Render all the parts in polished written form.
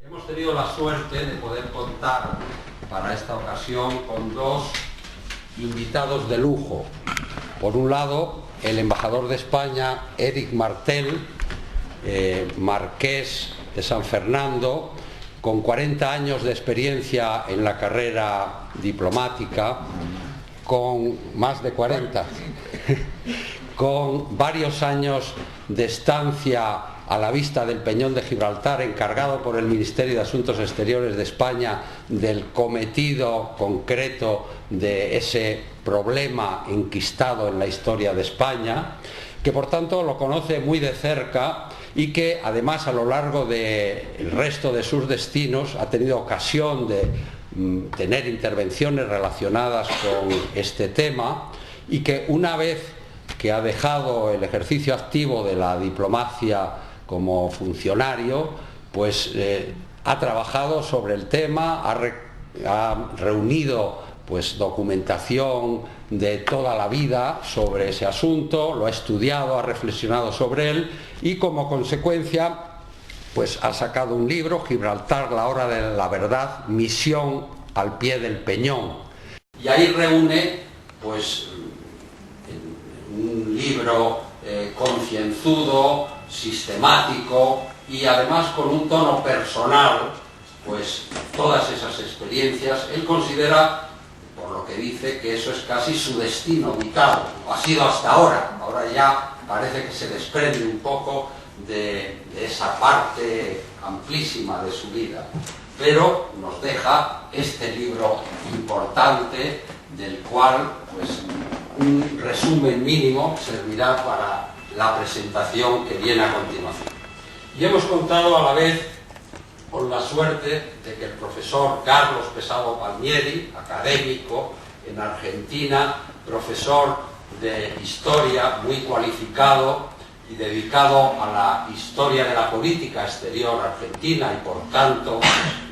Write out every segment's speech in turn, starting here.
Hemos tenido la suerte de poder contar para esta ocasión con dos invitados de lujo. Por un lado, el embajador de España, Éric Martel, marqués de San Fernando, con 40 años de experiencia en la carrera diplomática, con más de 40, con varios años de estancia a la vista del Peñón de Gibraltar, encargado por el Ministerio de Asuntos Exteriores de España del cometido concreto de ese problema enquistado en la historia de España, que por tanto lo conoce muy de cerca y que además a lo largo del resto de sus destinos ha tenido ocasión de tener intervenciones relacionadas con este tema, y que una vez que ha dejado el ejercicio activo de la diplomacia como funcionario, pues ha trabajado sobre el tema, ha reunido pues documentación de toda la vida sobre ese asunto, lo ha estudiado, ha reflexionado sobre él y como consecuencia pues ha sacado un libro, Gibraltar, la hora de la verdad, misión al pie del peñón. Y ahí reúne pues un libro concienzudo, sistemático y además con un tono personal, pues todas esas experiencias. Él considera, por lo que dice, que eso es casi su destino vital, o ha sido hasta ahora. Ahora ya parece que se desprende un poco de esa parte amplísima de su vida, pero nos deja este libro importante, del cual pues un resumen mínimo servirá para la presentación que viene a continuación. Y hemos contado a la vez con la suerte de que el profesor Carlos Pesado Palmieri, académico en Argentina, profesor de historia muy cualificado y dedicado a la historia de la política exterior argentina y por tanto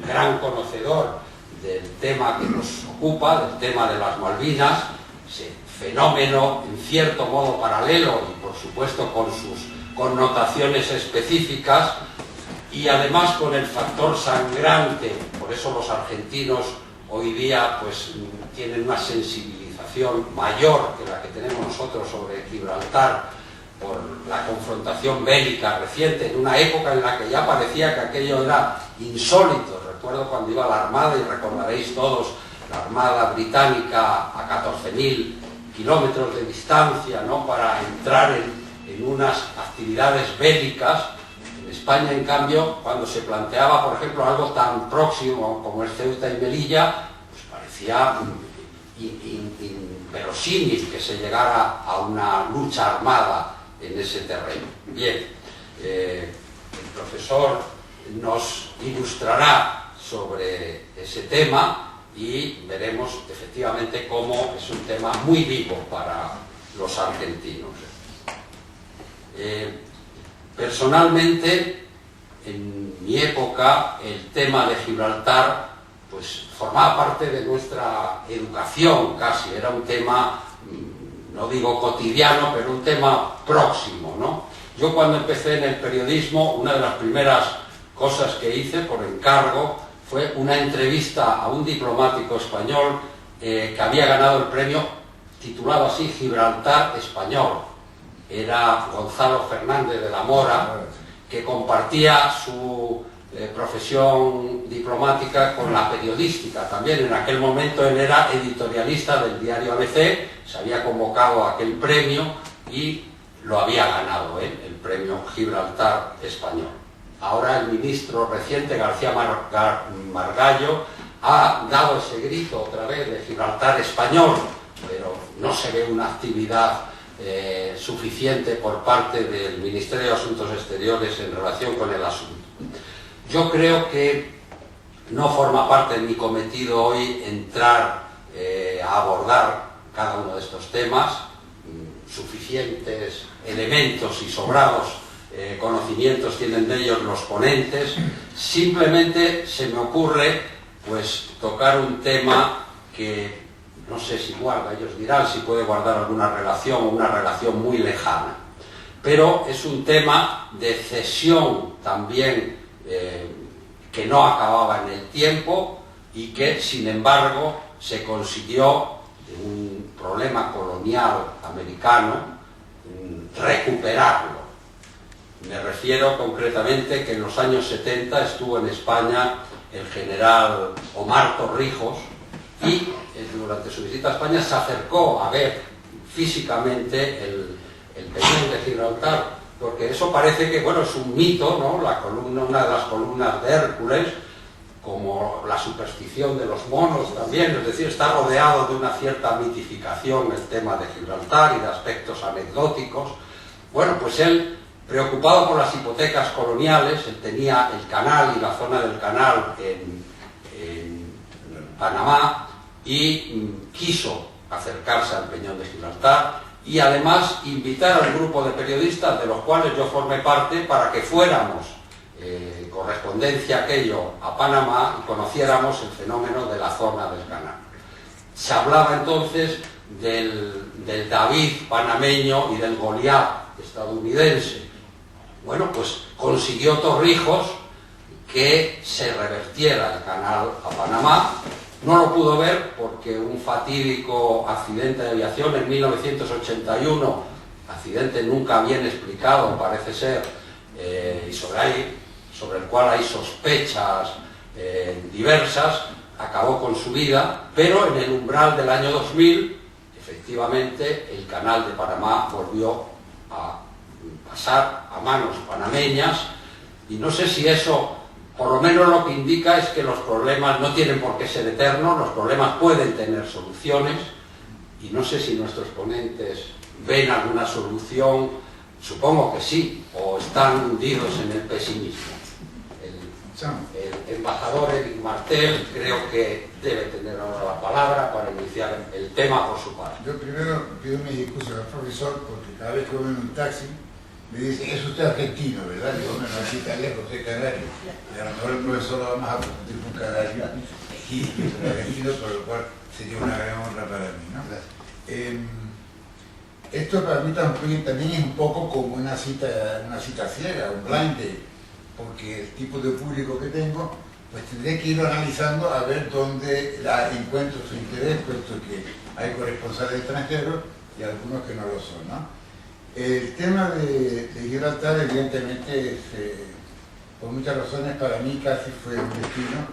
gran conocedor del tema que nos ocupa, del tema de las Malvinas, ese fenómeno en cierto modo paralelo y por supuesto con sus connotaciones específicas, y además con el factor sangrante. Por eso los argentinos hoy día pues tienen una sensibilización mayor que la que tenemos nosotros sobre Gibraltar por la confrontación bélica reciente, en una época en la que ya parecía que aquello era insólito. Recuerdo cuando iba la Armada, y recordaréis todos, la Armada británica a 14.000 kilómetros de distancia, ¿no?, para entrar en unas actividades bélicas. En España, en cambio, cuando se planteaba, por ejemplo, algo tan próximo como el Ceuta y Melilla, pues parecía inverosímil que se llegara a una lucha armada en ese terreno. Bien, el profesor nos ilustrará sobre ese tema y veremos efectivamente cómo es un tema muy vivo para los argentinos. Personalmente, en mi época, el tema de Gibraltar pues formaba parte de nuestra educación casi, era un tema, no digo cotidiano, pero un tema próximo, ¿no? Yo cuando empecé en el periodismo, una de las primeras cosas que hice por encargo fue una entrevista a un diplomático español que había ganado el premio titulado así, Gibraltar Español. Era Gonzalo Fernández de la Mora, que compartía su profesión diplomática con la periodística. También en aquel momento él era editorialista del diario ABC, se había convocado a aquel premio y lo había ganado él, el premio Gibraltar Español. Ahora el ministro reciente, García Margallo, ha dado ese grito otra vez de Gibraltar Español, pero no se ve una actividad suficiente por parte del Ministerio de Asuntos Exteriores en relación con el asunto. Yo creo que no forma parte de mi cometido hoy entrar a abordar cada uno de estos temas. Suficientes elementos y sobrados conocimientos tienen de ellos los ponentes. Simplemente se me ocurre pues tocar un tema que no sé si guarda, ellos dirán si puede guardar alguna relación o una relación muy lejana, pero es un tema de cesión también que no acababa en el tiempo y que, sin embargo, se consiguió de un problema colonial americano recuperarlo. Me refiero concretamente que en los años 70 estuvo en España el general Omar Torrijos y durante su visita a España se acercó a ver físicamente el peñón de Gibraltar, porque eso parece que, bueno, es un mito, ¿no? La columna, una de las columnas de Hércules, como la superstición de los monos también, es decir, está rodeado de una cierta mitificación el tema de Gibraltar y de aspectos anecdóticos. Bueno, pues él, preocupado por las hipotecas coloniales, él tenía el canal y la zona del canal en Panamá y quiso acercarse al peñón de Gibraltar y además invitar al grupo de periodistas de los cuales yo formé parte para que fuéramos correspondencia aquello a Panamá y conociéramos el fenómeno de la zona del canal. Se hablaba entonces del David panameño y del Goliat estadounidense. Bueno, pues consiguió Torrijos que se revertiera el canal a Panamá. No lo pudo ver porque un fatídico accidente de aviación en 1981, accidente nunca bien explicado parece ser, y sobre el cual hay sospechas diversas, acabó con su vida, pero en el umbral del año 2000, efectivamente, el canal de Panamá volvió a pasar a manos panameñas, y no sé si eso, por lo menos lo que indica es que los problemas no tienen por qué ser eternos, los problemas pueden tener soluciones, y no sé si nuestros ponentes ven alguna solución, supongo que sí, o están hundidos en el pesimismo. El embajador Eric Martel creo que debe tener ahora la palabra para iniciar el tema por su parte. Yo primero pido mis disculpas al profesor porque cada vez que voy en un taxi me dice, es usted argentino, ¿verdad? Digo, bueno, no, aquí italiano, soy canario. Y a lo mejor el profesor lo va más a confundir con canario y un argentino, por lo cual sería una gran honra para mí, ¿no? Esto para mí también es un poco como una cita ciega, un blind date, porque el tipo de público que tengo, pues tendré que ir analizando a ver dónde encuentro su interés, puesto que hay corresponsales extranjeros y algunos que no lo son, ¿no? El tema de Gibraltar, evidentemente, por muchas razones, para mí casi fue un destino,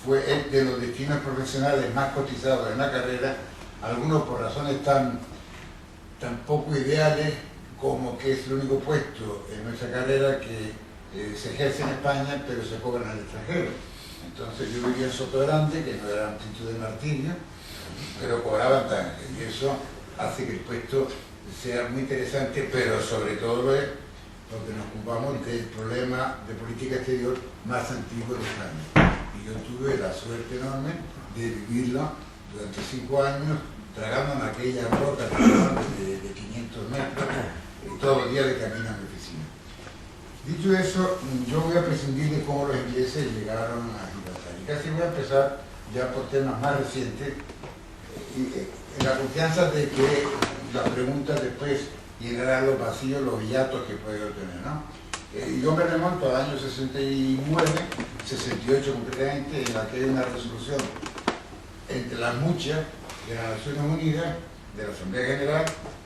fue de los destinos profesionales más cotizados en la carrera, algunos por razones tan poco ideales como que es el único puesto en nuestra carrera que se ejerce en España, pero se cobra en el extranjero. Entonces yo vivía en Sotogrande, que no era un sitio de martirio, pero cobraban tanto, y eso hace que el puesto sea muy interesante, pero sobre todo es porque nos ocupamos del problema de política exterior más antiguo de España. Y yo tuve la suerte enorme de vivirlo durante 5 años, tragándome aquella roca de 500 metros, y todos los días de camino a mi oficina. Dicho eso, yo voy a prescindir de cómo los ingleses llegaron a Gibraltar. Y casi voy a empezar ya por temas más recientes, en la confianza de que la pregunta después llenará los vacíos, los hiatos que puede obtener, ¿no? Yo me remonto al año 69, 68 concretamente, en la que hay una resolución entre las muchas de las Naciones Unidas, de la Asamblea General,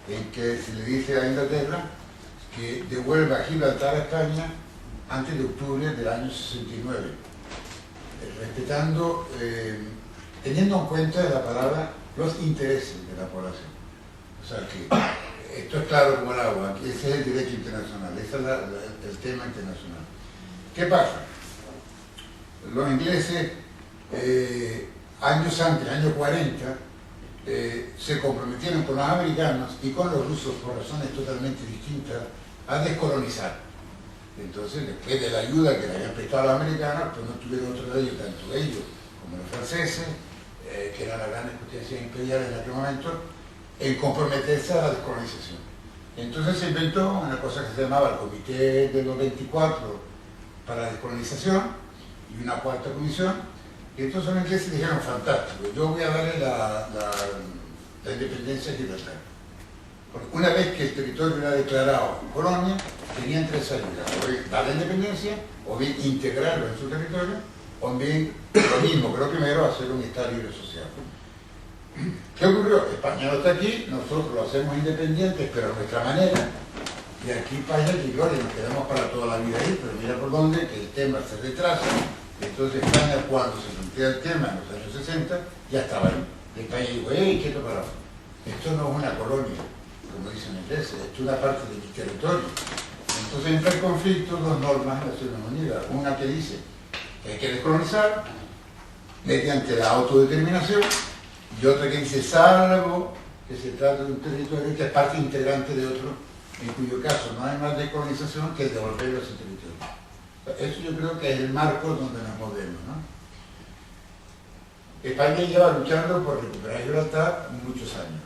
en que se le dice a Inglaterra que devuelva Gibraltar a España antes de octubre del año 69, respetando, teniendo en cuenta la palabra los intereses de la población. O sea que esto es claro como el agua, ese es el derecho internacional, ese es el tema internacional. ¿Qué pasa? Los ingleses, años antes, año 40, se comprometieron con los americanos y con los rusos por razones totalmente distintas a descolonizar. Entonces, después de la ayuda que le habían prestado a los americanos, pues no tuvieron otro de ellos, tanto ellos como los franceses, que eran las grandes potencias imperiales en aquel momento, en comprometerse a la descolonización. Entonces se inventó una cosa que se llamaba el Comité de los 24 para la descolonización y una cuarta comisión, y entonces los ingleses dijeron, fantástico, yo voy a darle la independencia a Gibraltar. Porque una vez que el territorio era declarado colonia, tenían 3 ayudas, o bien dar la independencia, o bien integrarlo en su territorio, o bien lo mismo que lo primero, hacer un Estado libre social. ¿Qué ocurrió? España no está aquí, nosotros lo hacemos independientes, pero a nuestra manera, y aquí pasa que gloria, nos quedamos para toda la vida ahí, pero mira por dónde, que el tema se retrasa. Entonces España, cuando se plantea el tema en los años 60, ya estaba ahí. Y España dijo, ¡hey, quieto parado! Esto no es una colonia, como dicen en inglés, esto es una parte de mi territorio. Entonces entra en conflicto dos normas de Naciones Unidas. Una que dice que hay que descolonizar mediante la autodeterminación, y otra que dice, salvo que se trata de un territorio que es parte integrante de otro, en cuyo caso no hay más descolonización que devolverlo a ese territorio. Eso yo creo que es el marco donde nos movemos, ¿no? España lleva luchando por recuperar Gibraltar muchos años,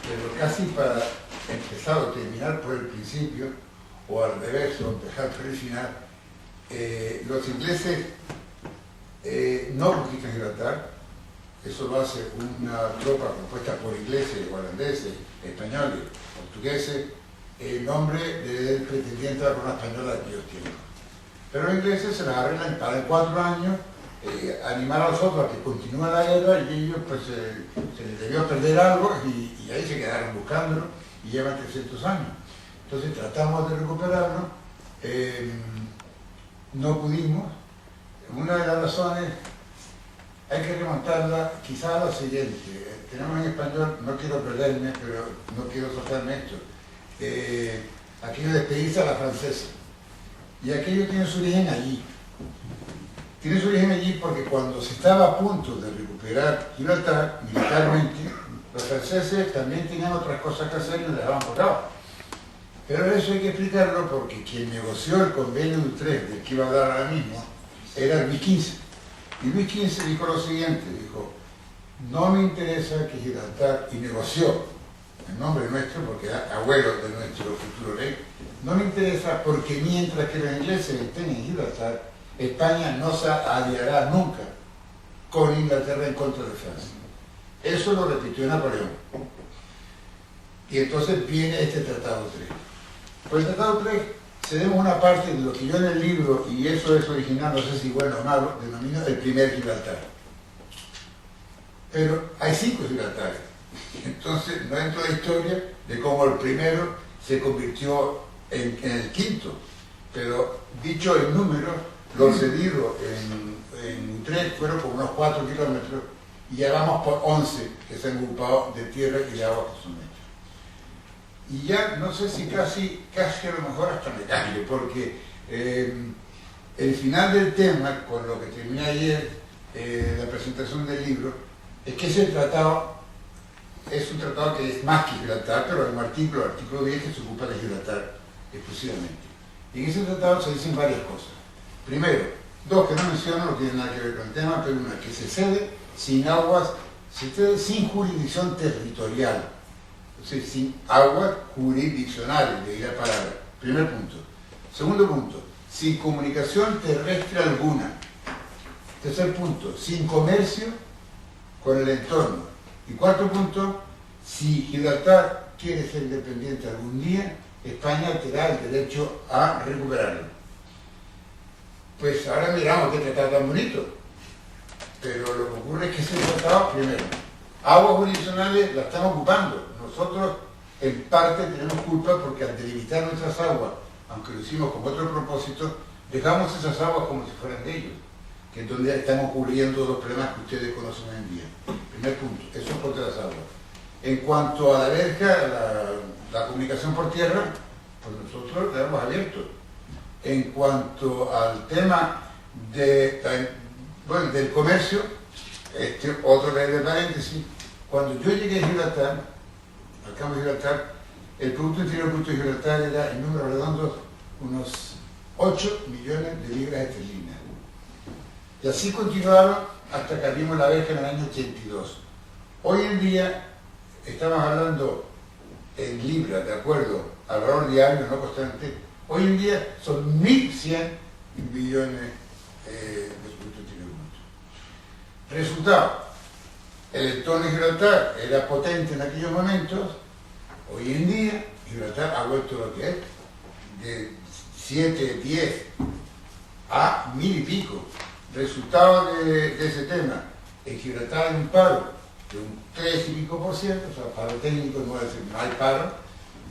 pero casi para empezar o terminar por el principio, o al revés, o empezar por el final, los ingleses no conquistan Gibraltar. Eso lo hace una tropa compuesta por ingleses, holandeses, españoles, portugueses, en nombre del pretendiente a la corona española de aquellos tiempos. Pero los ingleses se las arreglan cada 4 años, animar a los otros a que continúe la guerra, y ellos pues se les debió perder algo y ahí se quedaron buscándolo y llevan 300 años. Entonces tratamos de recuperarlo, no pudimos. Una de las razones hay que remontarla quizás a la siguiente. Tenemos en español, no quiero perderme, pero no quiero soltarme esto, aquello de pedirse a la francesa. Y aquello tiene su origen allí. Tiene su origen allí porque cuando se estaba a punto de recuperar Gibraltar militarmente, los franceses también tenían otras cosas que hacer y nos dejaban por lado. Pero eso hay que explicarlo porque quien negoció el convenio de Utrecht, del que iba a hablar ahora mismo, era Luis XV. Y Luis XV dijo lo siguiente, dijo, no me interesa que Gibraltar, y negoció en nombre nuestro, porque era abuelo de nuestro futuro rey, no me interesa porque mientras que los ingleses estén en Gibraltar, España no se aliará nunca con Inglaterra en contra de Francia. Eso lo repitió Napoleón. Y entonces viene este Tratado Utrecht. Por el Tratado Utrecht cedemos una parte de lo que yo en el libro, y eso es original, no sé si bueno o malo, denomino el primer Gibraltar. Pero hay 5 Gibraltares. Entonces no entro en la historia de cómo el primero se convirtió en el quinto. Pero dicho en número, lo cedido en Utrecht fueron como unos 4 kilómetros y ya vamos por 11 que se han ocupado de tierra y de agua que son hechos. Y ya no sé si casi a lo mejor hasta me cambio, porque el final del tema, con lo que terminé ayer, la presentación del libro, es que ese tratado es un tratado que es más que Gibraltar, pero hay un artículo, el artículo 10, que se ocupa de Gibraltar exclusivamente. Y en ese tratado se dicen varias cosas. Primero, 2 que no menciono, no tienen nada que ver con el tema, pero una que se cede sin aguas, se cede sin jurisdicción territorial. Entonces, sin aguas jurisdiccionales, de ir a palabra. Primer punto. Segundo punto, sin comunicación terrestre alguna. Tercer punto, sin comercio con el entorno. Y cuarto punto, si Gibraltar quiere ser independiente algún día, España tendrá el derecho a recuperarlo. Pues ahora miramos qué tratado tan bonito. Pero lo que ocurre es que ese tratado, primero, aguas jurisdiccionales las estamos ocupando. Nosotros, en parte, tenemos culpa porque al delimitar nuestras aguas, aunque lo hicimos con otro propósito, dejamos esas aguas como si fueran de ellos, que es donde estamos cubriendo los problemas que ustedes conocen hoy en día. Primer punto, eso es contra las aguas. En cuanto a la verja, la comunicación por tierra, pues nosotros la hemos abierto. En cuanto al tema del comercio, otro breve paréntesis, cuando yo llegué a Gibraltar, al campo de Gibraltar, el Producto Interior Bruto de Gibraltar era, en números redondos, unos 8 millones de libras esterlinas. Y así continuaron hasta que abrimos la verja en el año 82. Hoy en día, estamos hablando en libras, de acuerdo al valor diario, no constante, hoy en día son 1.100 billones de Producto Interior Bruto. Resultado, el entorno de Gibraltar era potente en aquellos momentos. Hoy en día Gibraltar ha vuelto lo que es, de 7, 10 a 1.000 y pico. resultado de ese tema, en Gibraltar hay un paro de un 3 y pico %, o sea, paro técnico, no hay paro,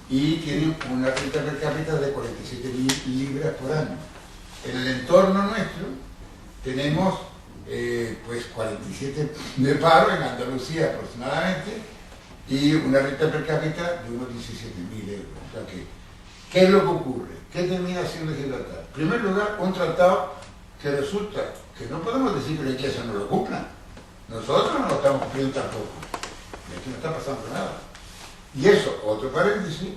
y tienen una renta per cápita de 47.000 libras por año. En el entorno nuestro tenemos pues 47 de paro en Andalucía aproximadamente y una renta per cápita de unos 17.000 euros. O sea que, ¿qué es lo que ocurre? ¿Qué termina siendo Gibraltar? En primer lugar, un tratado que resulta que no podemos decir que la Iglesia no lo cumpla. Nosotros no lo estamos cumpliendo tampoco. Y aquí no está pasando nada. Y eso, otro paréntesis,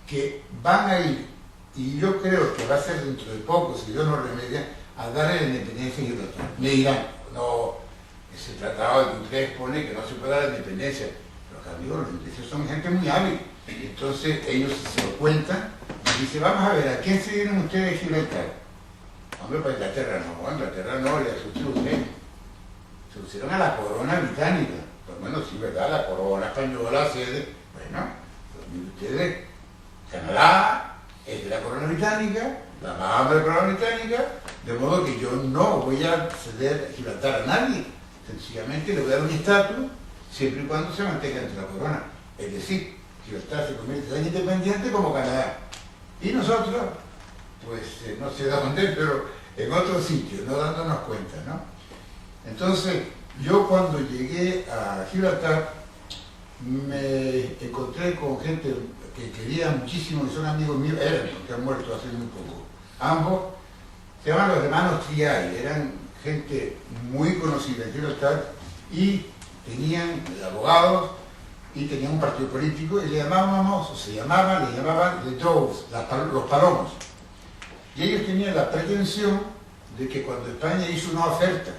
que van a ir, y yo creo que va a ser dentro de poco, si Dios no remedia, a darle la independencia a Gibraltar. Me dirán, no, ese tratado de Utrecht pone que no se puede dar la independencia. Pero amigos, los ingleses son gente muy hábil. Entonces ellos se lo cuentan y dicen, vamos a ver, ¿a quién se dieron ustedes de Gibraltar? Hombre, para Inglaterra no, le asustió Utrecht. Se pusieron a la corona británica. Pues bueno, sí, ¿verdad? La corona española, sede. Bueno, ustedes, Canadá es de la corona británica, la Bahama de la corona británica, de modo que yo no voy a ceder a Gibraltar a nadie. Sencillamente le voy a dar un estatus siempre y cuando se mantenga entre la corona. Es decir, Gibraltar se convierte tan independiente como Canadá. Y nosotros, pues no sé dónde, pero en otro sitio, no dándonos cuenta, ¿no? Entonces, yo cuando llegué a Gibraltar, me encontré con gente que quería muchísimo, que son amigos míos, eran, que han muerto hace muy poco. Ambos se llaman los hermanos Triay, eran gente muy conocida en Gibraltar y tenían abogados y tenían un partido político y le llamaban The Doves, los palomos. Y ellos tenían la pretensión de que cuando España hizo una oferta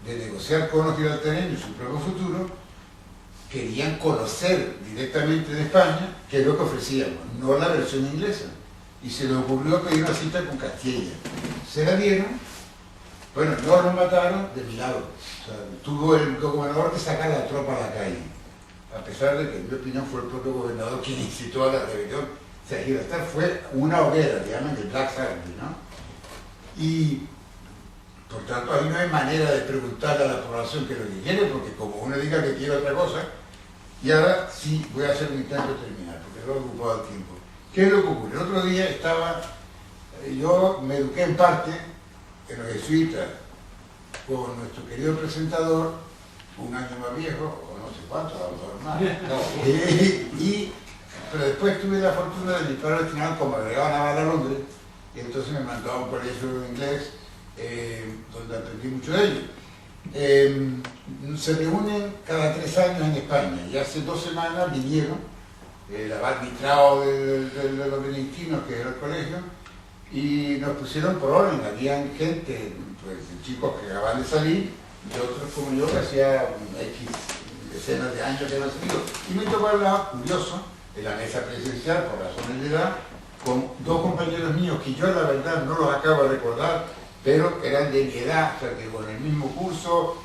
de negociar con los gibraltareños su propio futuro, querían conocer directamente de España qué es lo que ofrecíamos, no la versión inglesa. Y se les ocurrió pedir una cita con Castilla. Se la dieron, bueno, no lo mataron de milagro. O sea, tuvo el gobernador que sacar la tropa a la calle, a pesar de que en mi opinión fue el propio gobernador quien incitó a la rebelión. O sea, Gibraltar fue una hoguera, le llaman el Black Army, ¿no? Y por tanto ahí no hay manera de preguntarle a la población qué es lo que quiere, porque como uno diga que quiere otra cosa, y ahora sí voy a hacer un intento de terminar, porque no he ocupado el tiempo. ¿Qué es lo que ocurre? El otro día yo me eduqué en parte en los jesuitas con nuestro querido presentador, un año más viejo, o no sé cuánto, a lo mejor más. Pero después tuve la fortuna de mi padre final como agregado naval a Londres, y entonces me mandó a un colegio inglés donde aprendí mucho de ello. Se reúnen cada 3 años en España, y hace 2 semanas vinieron el abad Mitrao de los benedictinos, que era el colegio, y nos pusieron por orden. Habían gente, pues chicos que acababan de salir, y otros como yo que hacía X decenas de años que habían salido. Y me tocó hablar, curioso, en la mesa presidencial, por razones de edad, con 2 compañeros míos que yo la verdad no los acabo de recordar, pero eran de mi edad, o sea que con el mismo curso,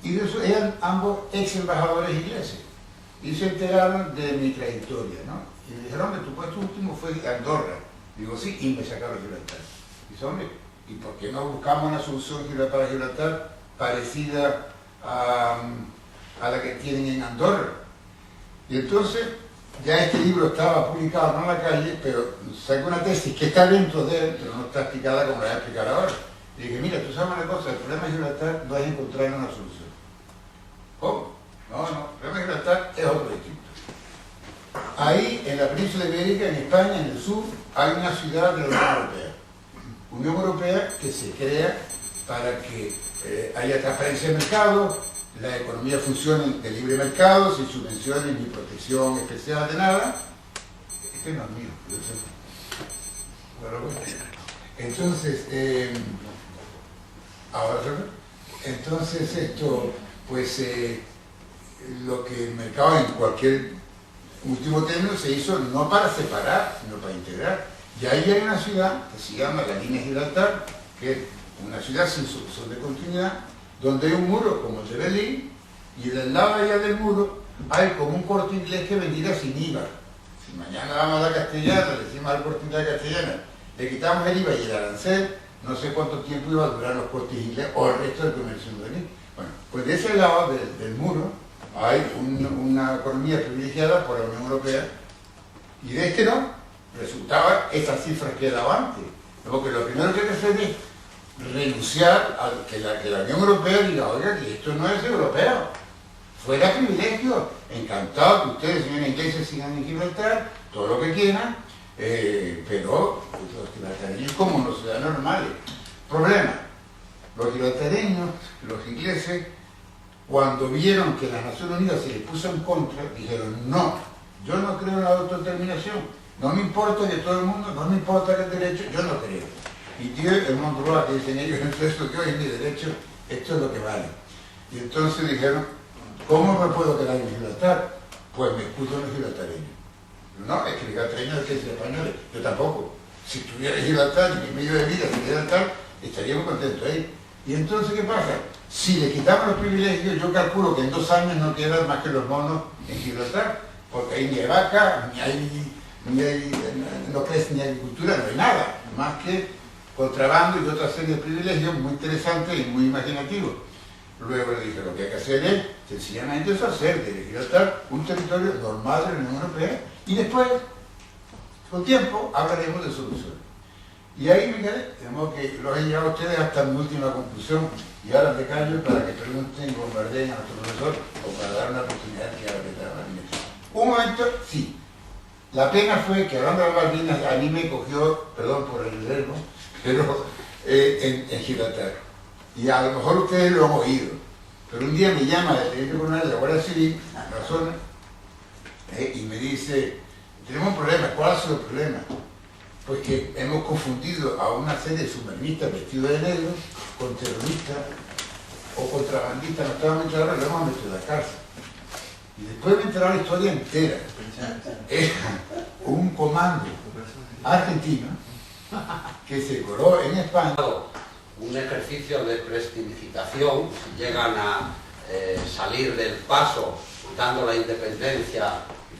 y eso eran ambos ex embajadores ingleses. Y se enteraron de mi trayectoria, ¿no? Y me dijeron, hombre, tu puesto último fue Andorra. Digo, sí, y me sacaron Gibraltar. Dice, hombre, ¿y por qué no buscamos una solución para Gibraltar parecida a la que tienen en Andorra? Y entonces, ya este libro estaba publicado, no en la calle, pero saqué una tesis que está dentro de él, pero no está explicada como la voy a explicar ahora. Y dije, mira, tú sabes una cosa, el problema de Gibraltar no es encontrar una solución. ¿Cómo? No, el problema de Gibraltar es otro distinto. Ahí, en la península ibérica, en España, en el sur, hay una ciudad de la Unión Europea. Unión Europea que se crea para que haya transparencia de mercado, la economía funcione de libre mercado, sin subvenciones ni protección especial de nada. Este no es mío, yo sé. Pero bueno. Entonces, ahora, entonces esto, pues lo que el mercado en cualquier último término se hizo no para separar, sino para integrar. Y ahí hay una ciudad que se llama la Línea Gibraltar, que es una ciudad sin solución de continuidad, donde hay un muro como el de Berlín, y del lado allá del muro hay como un Corte Inglés que vendiera sin IVA. Si mañana vamos a la Castellana, le decimos al Corte Inglés castellana, le quitamos el IVA y el arancel, no sé cuánto tiempo iba a durar los cortes ingleses o el resto del comercio israelí. Bueno, pues de ese lado del muro hay una economía privilegiada por la Unión Europea y de este no, resultaba esas cifras que he dado antes. Porque lo primero que hay que hacer es renunciar a que la Unión Europea diga, oiga, que esto no es europeo, fuera privilegio, encantado que ustedes, señores ingleses, sigan en Gibraltar, todo lo que quieran, pero los gibraltareños como los ciudadanos normales. Problema, los gibraltareños, los ingleses, cuando vieron que las Naciones Unidas se les puso en contra, dijeron, no, yo no creo en la autodeterminación, no me importa que todo el mundo, no me importa que el derecho, yo no creo. Y tío, el Monroe, que dicen ellos, esto que hoy es mi derecho, esto es lo que vale. Y entonces dijeron, ¿cómo me puedo quedar en Gibraltar? Pues me escudo en los gibraltareños. No, es que gibraltareños es que es españoles, yo tampoco. Si estuviera en Gibraltar y mi medio de vida en Gibraltar, estaría muy contento ahí. Y entonces, ¿qué pasa? Si le quitamos los privilegios, yo calculo que en 2 años no quedan más que los monos en Gibraltar, porque ahí ni hay vaca, no crece ni agricultura, no hay nada, más que contrabando y otra serie de privilegios muy interesantes y muy imaginativos. Luego le dije, lo que hay que hacer es, sencillamente, es hacer de Gibraltar un territorio normal de la Unión Europea y después, con tiempo, hablaremos de soluciones. Y ahí me quedé, tenemos que lo he llegado a ustedes hasta mi última conclusión y ahora me callo para que pregunten, bombardeen a nuestro profesor o para dar una oportunidad que ahora un momento, sí. La pena fue que hablando de Malvinas a mí me cogió, perdón por el verbo, pero en Gibraltar. Y a lo mejor ustedes lo han oído. Pero un día me llama el teniente coronel de la Guardia Civil, a la zona, y me dice, tenemos un problema. ¿Cuál ha sido el problema? Pues que hemos confundido a una serie de submarinistas vestidos de negro con terroristas o contrabandistas, no estaban muy claros, lo hemos metido en la cárcel. Y después me he enterado la historia entera. Era un comando argentino que se coló en España. Un ejercicio de prestigitación, si llegan a salir del paso dando la independencia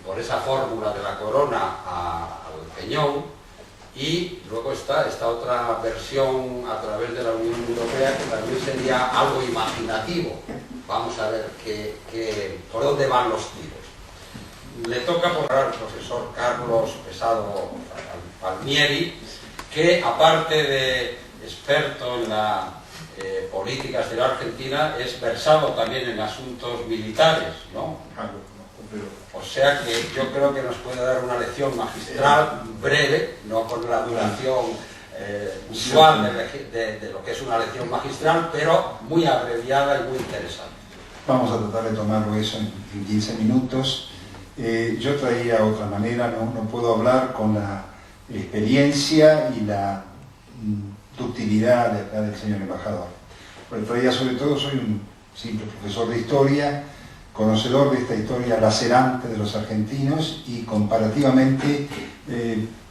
por esa fórmula de la corona al Peñón, y luego está esta otra versión a través de la Unión Europea que también sería algo imaginativo. Vamos a ver por dónde van los tiros. Le toca por al profesor Carlos Pesado Palmieri, que aparte de experto en la política exterior argentina, es versado también en asuntos militares, ¿no? O sea que yo creo que nos puede dar una lección magistral, breve, no con la duración usual de lo que es una lección magistral, pero muy abreviada y muy interesante. Vamos a tratar de tomarlo eso en 15 minutos. Yo traía otra manera, no puedo hablar con la experiencia y la ductilidad del señor embajador. Pero traía sobre todo, soy un simple profesor de historia, conocedor de esta historia lacerante de los argentinos y comparativamente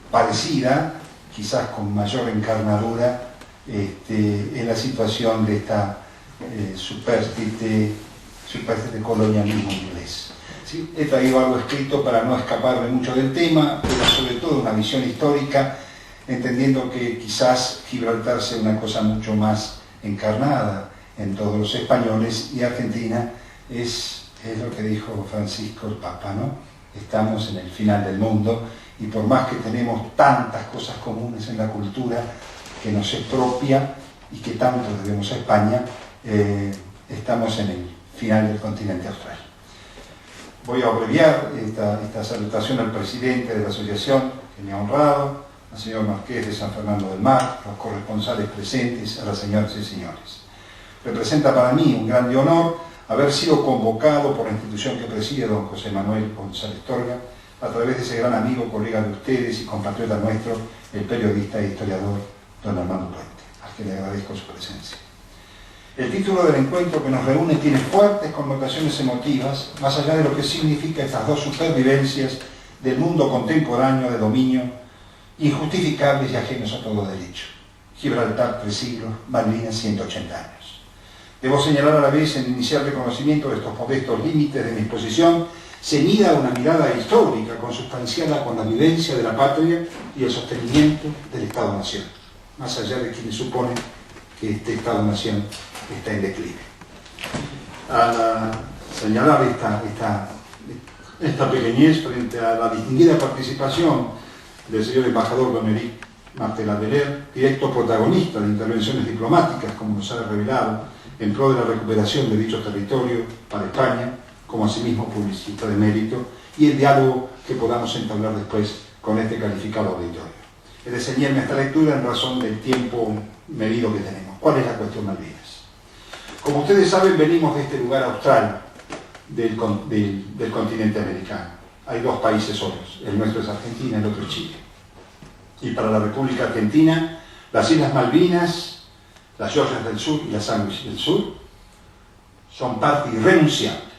parecida, quizás con mayor encarnadura, en la situación de esta supérstite colonialismo inglés. ¿Sí? He traído algo escrito para no escaparme mucho del tema, pero sobre todo una visión histórica, entendiendo que quizás Gibraltar sea una cosa mucho más encarnada en todos los españoles y Argentina es lo que dijo Francisco el Papa, ¿no? Estamos en el final del mundo y por más que tenemos tantas cosas comunes en la cultura que nos es propia y que tanto debemos a España, estamos en el final del continente austral. Voy a abreviar esta salutación al presidente de la asociación que me ha honrado, al señor Marqués de San Fernando del Mar, a los corresponsales presentes, a las señoras y señores. Representa para mí un grande honor haber sido convocado por la institución que preside don José Manuel González Torga, a través de ese gran amigo, colega de ustedes y compatriota nuestro, el periodista e historiador don Armando Puente, al que le agradezco su presencia. El título del encuentro que nos reúne tiene fuertes connotaciones emotivas, más allá de lo que significa estas dos supervivencias del mundo contemporáneo de dominio, injustificables y ajenos a todo derecho. Gibraltar 3 siglos, Malvinas 180 años. Debo señalar a la vez, en inicial reconocimiento de estos modestos límites de mi exposición, ceñida a una mirada histórica consustanciada con la vivencia de la patria y el sostenimiento del Estado-Nación. más allá de quienes suponen que este Estado-nación está en declive. Al señalar esta pequeñez frente a la distinguida participación del señor embajador Don Eric Martelat-Belair, directo protagonista de intervenciones diplomáticas, como nos ha revelado, en pro de la recuperación de dicho territorio para España, como asimismo publicista de mérito, y el diálogo que podamos entablar después con este calificado auditorio. He de ceñirme a esta lectura en razón del tiempo medido que tenemos. ¿Cuál es la cuestión Malvinas? Como ustedes saben, venimos de este lugar austral del continente americano. Hay dos países solos, el nuestro es Argentina, el otro es Chile. Y para la República Argentina, las Islas Malvinas, las Georgias del Sur y las Sandwich del Sur son parte irrenunciable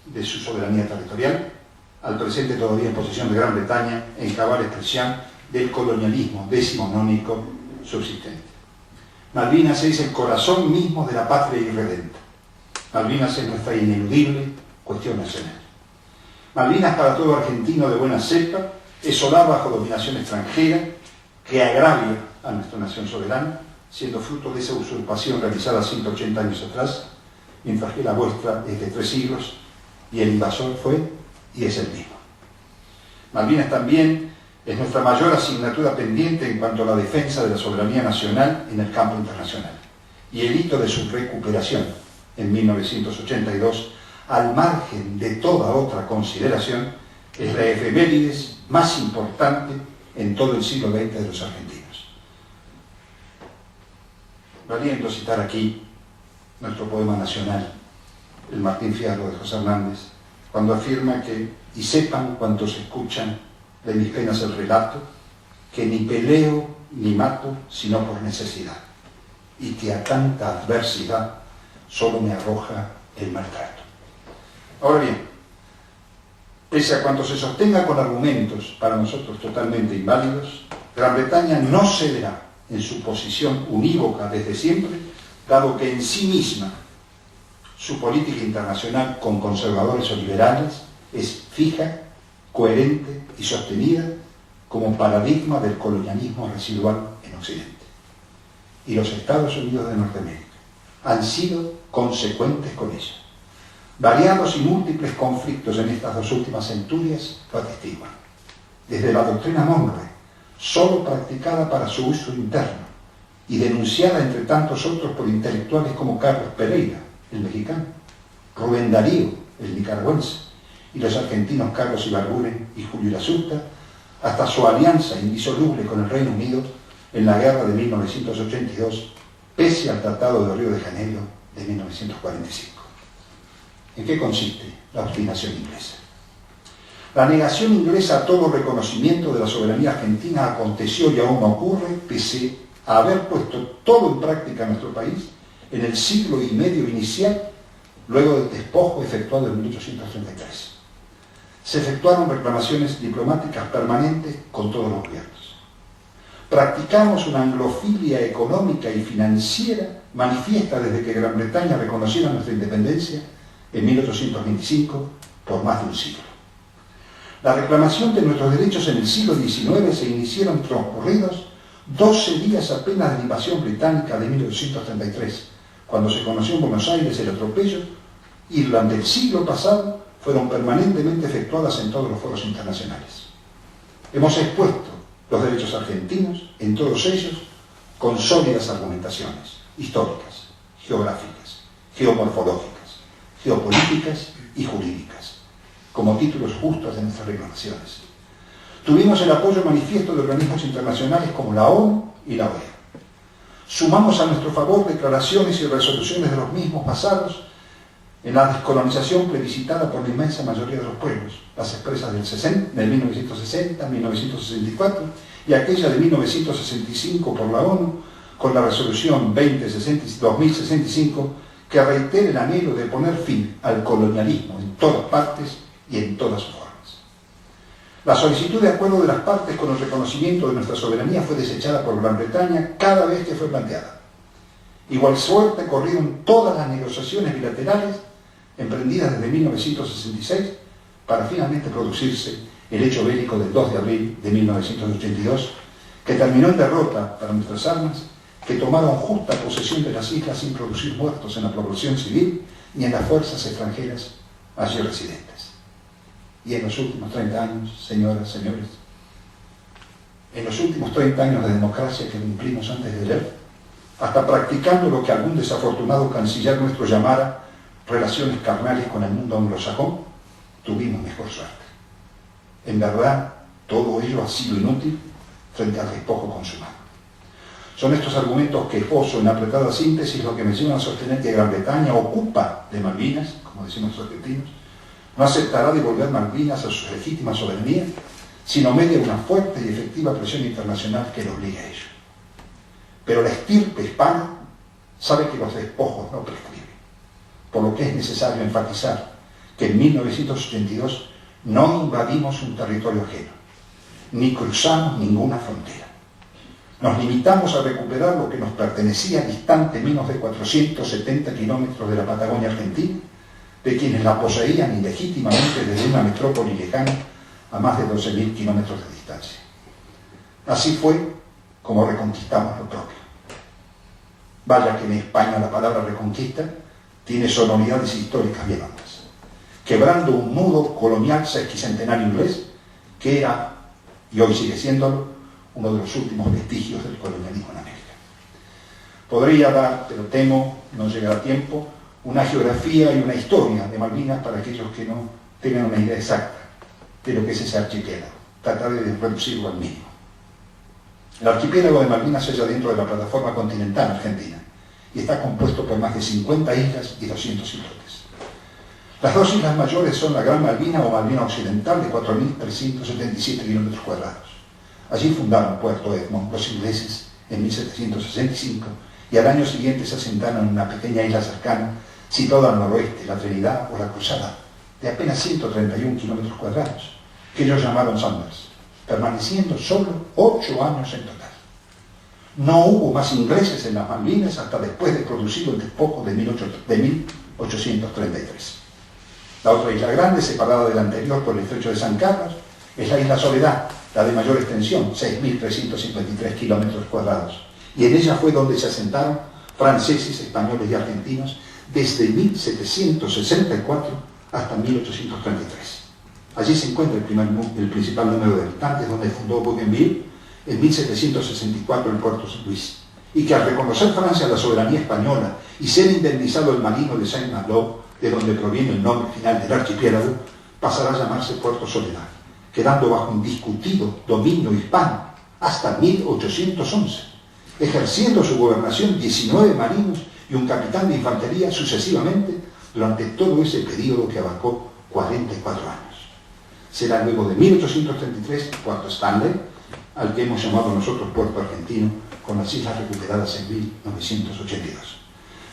de su soberanía territorial, al presente todavía en posesión de Gran Bretaña, en cabal expresión del colonialismo decimonónico subsistente. Malvinas es el corazón mismo de la patria irredenta. Malvinas es nuestra ineludible cuestión nacional. Malvinas, para todo argentino de buena cepa, es solar bajo dominación extranjera que agravia a nuestra nación soberana, siendo fruto de esa usurpación realizada 180 años atrás, mientras que la vuestra es de 3 siglos y el invasor fue y es el mismo. Malvinas también es nuestra mayor asignatura pendiente en cuanto a la defensa de la soberanía nacional en el campo internacional, y el hito de su recuperación en 1982, al margen de toda otra consideración, es la efemérides más importante en todo el siglo XX de los argentinos. Valiendo citar aquí nuestro poema nacional, el Martín Fierro de José Hernández, cuando afirma que, y sepan cuantos escuchan de mis penas el relato, que ni peleo ni mato sino por necesidad, y que a tanta adversidad solo me arroja el maltrato. Ahora bien, pese a cuanto se sostenga con argumentos para nosotros totalmente inválidos, Gran Bretaña no cederá en su posición unívoca desde siempre, dado que en sí misma su política internacional con conservadores o liberales es fija, coherente y sostenida como paradigma del colonialismo residual en Occidente. Y los Estados Unidos de Norteamérica han sido consecuentes con ella. Variados y múltiples conflictos en estas 2 últimas centurias lo atestiguan. Desde la doctrina Monroe, solo practicada para su uso interno y denunciada entre tantos otros por intelectuales como Carlos Pereira, el mexicano, Rubén Darío, el nicaragüense, y los argentinos Carlos Ibarguren y Julio Irazusta, hasta su alianza indisoluble con el Reino Unido en la guerra de 1982, pese al Tratado de Río de Janeiro de 1945. ¿En qué consiste la obstinación inglesa? La negación inglesa a todo reconocimiento de la soberanía argentina aconteció y aún ocurre pese a haber puesto todo en práctica en nuestro país en el siglo y medio inicial, luego del despojo efectuado en 1833. Se efectuaron reclamaciones diplomáticas permanentes con todos los gobiernos. Practicamos una anglofilia económica y financiera manifiesta desde que Gran Bretaña reconociera nuestra independencia en 1825 por más de un siglo. La reclamación de nuestros derechos en el siglo XIX se iniciaron transcurridos 12 días apenas de la invasión británica de 1833, cuando se conoció en Buenos Aires el atropello, y durante el siglo pasado fueron permanentemente efectuadas en todos los foros internacionales. Hemos expuesto los derechos argentinos, en todos ellos, con sólidas argumentaciones históricas, geográficas, geomorfológicas, geopolíticas y jurídicas, como títulos justos de nuestras reclamaciones. Tuvimos el apoyo manifiesto de organismos internacionales como la ONU y la OEA. Sumamos a nuestro favor declaraciones y resoluciones de los mismos basados en la descolonización plebiscitada por la inmensa mayoría de los pueblos, las expresas del 1960, 1964 y aquella de 1965 por la ONU, con la resolución 2065, que reitera el anhelo de poner fin al colonialismo en todas partes y en todas sus formas. La solicitud de acuerdo de las partes con el reconocimiento de nuestra soberanía fue desechada por Gran Bretaña cada vez que fue planteada. Igual suerte corrieron todas las negociaciones bilaterales emprendidas desde 1966 para finalmente producirse el hecho bélico del 2 de abril de 1982, que terminó en derrota para nuestras armas, que tomaron justa posesión de las islas sin producir muertos en la población civil ni en las fuerzas extranjeras allí residentes. Y en los últimos 30 años, señoras, señores, en los últimos 30 años de democracia que cumplimos antes de ayer, hasta practicando lo que algún desafortunado canciller nuestro llamara relaciones carnales con el mundo anglosajón, tuvimos mejor suerte. En verdad, todo ello ha sido inútil frente al despojo consumado. Son estos argumentos que esbozo en apretada síntesis lo que me llevan a sostener que Gran Bretaña ocupa de Malvinas, como decimos los argentinos, no aceptará devolver Malvinas a su legítima soberanía, sino media una fuerte y efectiva presión internacional que lo obligue a ello. Pero la estirpe hispana sabe que los despojos no prescriben, por lo que es necesario enfatizar que en 1982 no invadimos un territorio ajeno, ni cruzamos ninguna frontera. Nos limitamos a recuperar lo que nos pertenecía distante menos de 470 kilómetros de la Patagonia Argentina, de quienes la poseían ilegítimamente desde una metrópoli lejana a más de 12.000 kilómetros de distancia. Así fue como reconquistamos lo propio. Vaya que en España la palabra reconquista tiene sonoridades históricas bien hondas, quebrando un nudo colonial sesquicentenario inglés que era, y hoy sigue siéndolo, uno de los últimos vestigios del colonialismo en América. Podría dar, pero temo, no llegará tiempo, una geografía y una historia de Malvinas para aquellos que no tengan una idea exacta de lo que es ese archipiélago. Trataré de reducirlo al mínimo. El archipiélago de Malvinas se halla dentro de la plataforma continental argentina y está compuesto por más de 50 islas y 200 islotes. Las dos islas mayores son la Gran Malvina o Malvina Occidental de 4.377 kilómetros cuadrados. Allí fundaron Puerto Edmond los ingleses en 1765 y al año siguiente se asentaron en una pequeña isla cercana situada al noroeste, la Trinidad o la Cruzada, de apenas 131 kilómetros cuadrados, que ellos llamaron Sanders, permaneciendo solo 8 años en total. No hubo más ingleses en las Malvinas hasta después de producido el despojo de 1833. La otra isla grande, separada de la anterior por el estrecho de San Carlos, es la isla Soledad, la de mayor extensión, 6.353 kilómetros cuadrados, y en ella fue donde se asentaron franceses, españoles y argentinos desde 1764 hasta 1833. Allí se encuentra el principal número de habitantes, donde fundó Bougainville en 1764 el puerto San Luis, y que al reconocer Francia la soberanía española y ser indemnizado el marino de Saint-Malo, de donde proviene el nombre final del archipiélago, pasará a llamarse Puerto Soledad, quedando bajo indiscutido dominio hispano hasta 1811, ejerciendo su gobernación 19 marinos y un capitán de infantería sucesivamente durante todo ese periodo que abarcó 44 años. Será luego de 1833 Puerto Stanley, al que hemos llamado nosotros Puerto Argentino, con las islas recuperadas en 1982.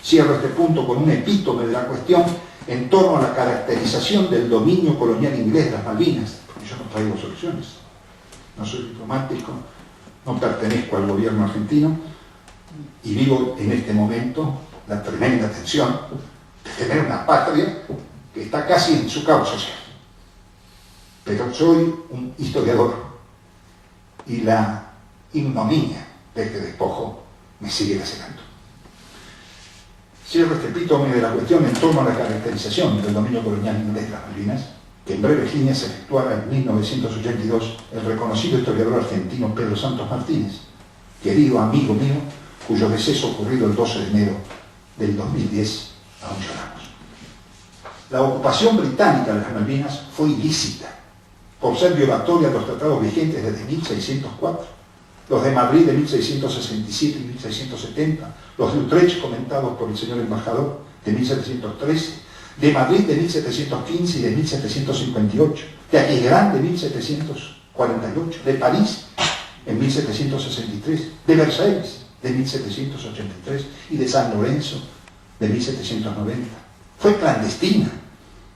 Cierro este punto con un epítome de la cuestión en torno a la caracterización del dominio colonial inglés de las Malvinas. Yo no traigo soluciones, no soy diplomático, no pertenezco al gobierno argentino y vivo en este momento la tremenda tensión de tener una patria que está casi en su caos social. Pero soy un historiador y la ignominia de este despojo me sigue lacerando. Cierro este epítome de la cuestión en torno a la caracterización del dominio colonial inglés de las Malvinas, que en breves líneas efectuara en 1982 el reconocido historiador argentino Pedro Santos Martínez, querido amigo mío, cuyo deceso ocurrido el 12 de enero del 2010 aún lloramos. La ocupación británica de las Malvinas fue ilícita, por ser violatoria de los tratados vigentes desde 1604, los de Madrid de 1667 y 1670, los de Utrecht comentados por el señor embajador de 1713, de Madrid de 1715 y de 1758, de Aquisgrán de 1748, de París en 1763, de Versalles de 1783 y de San Lorenzo de 1790. Fue clandestina,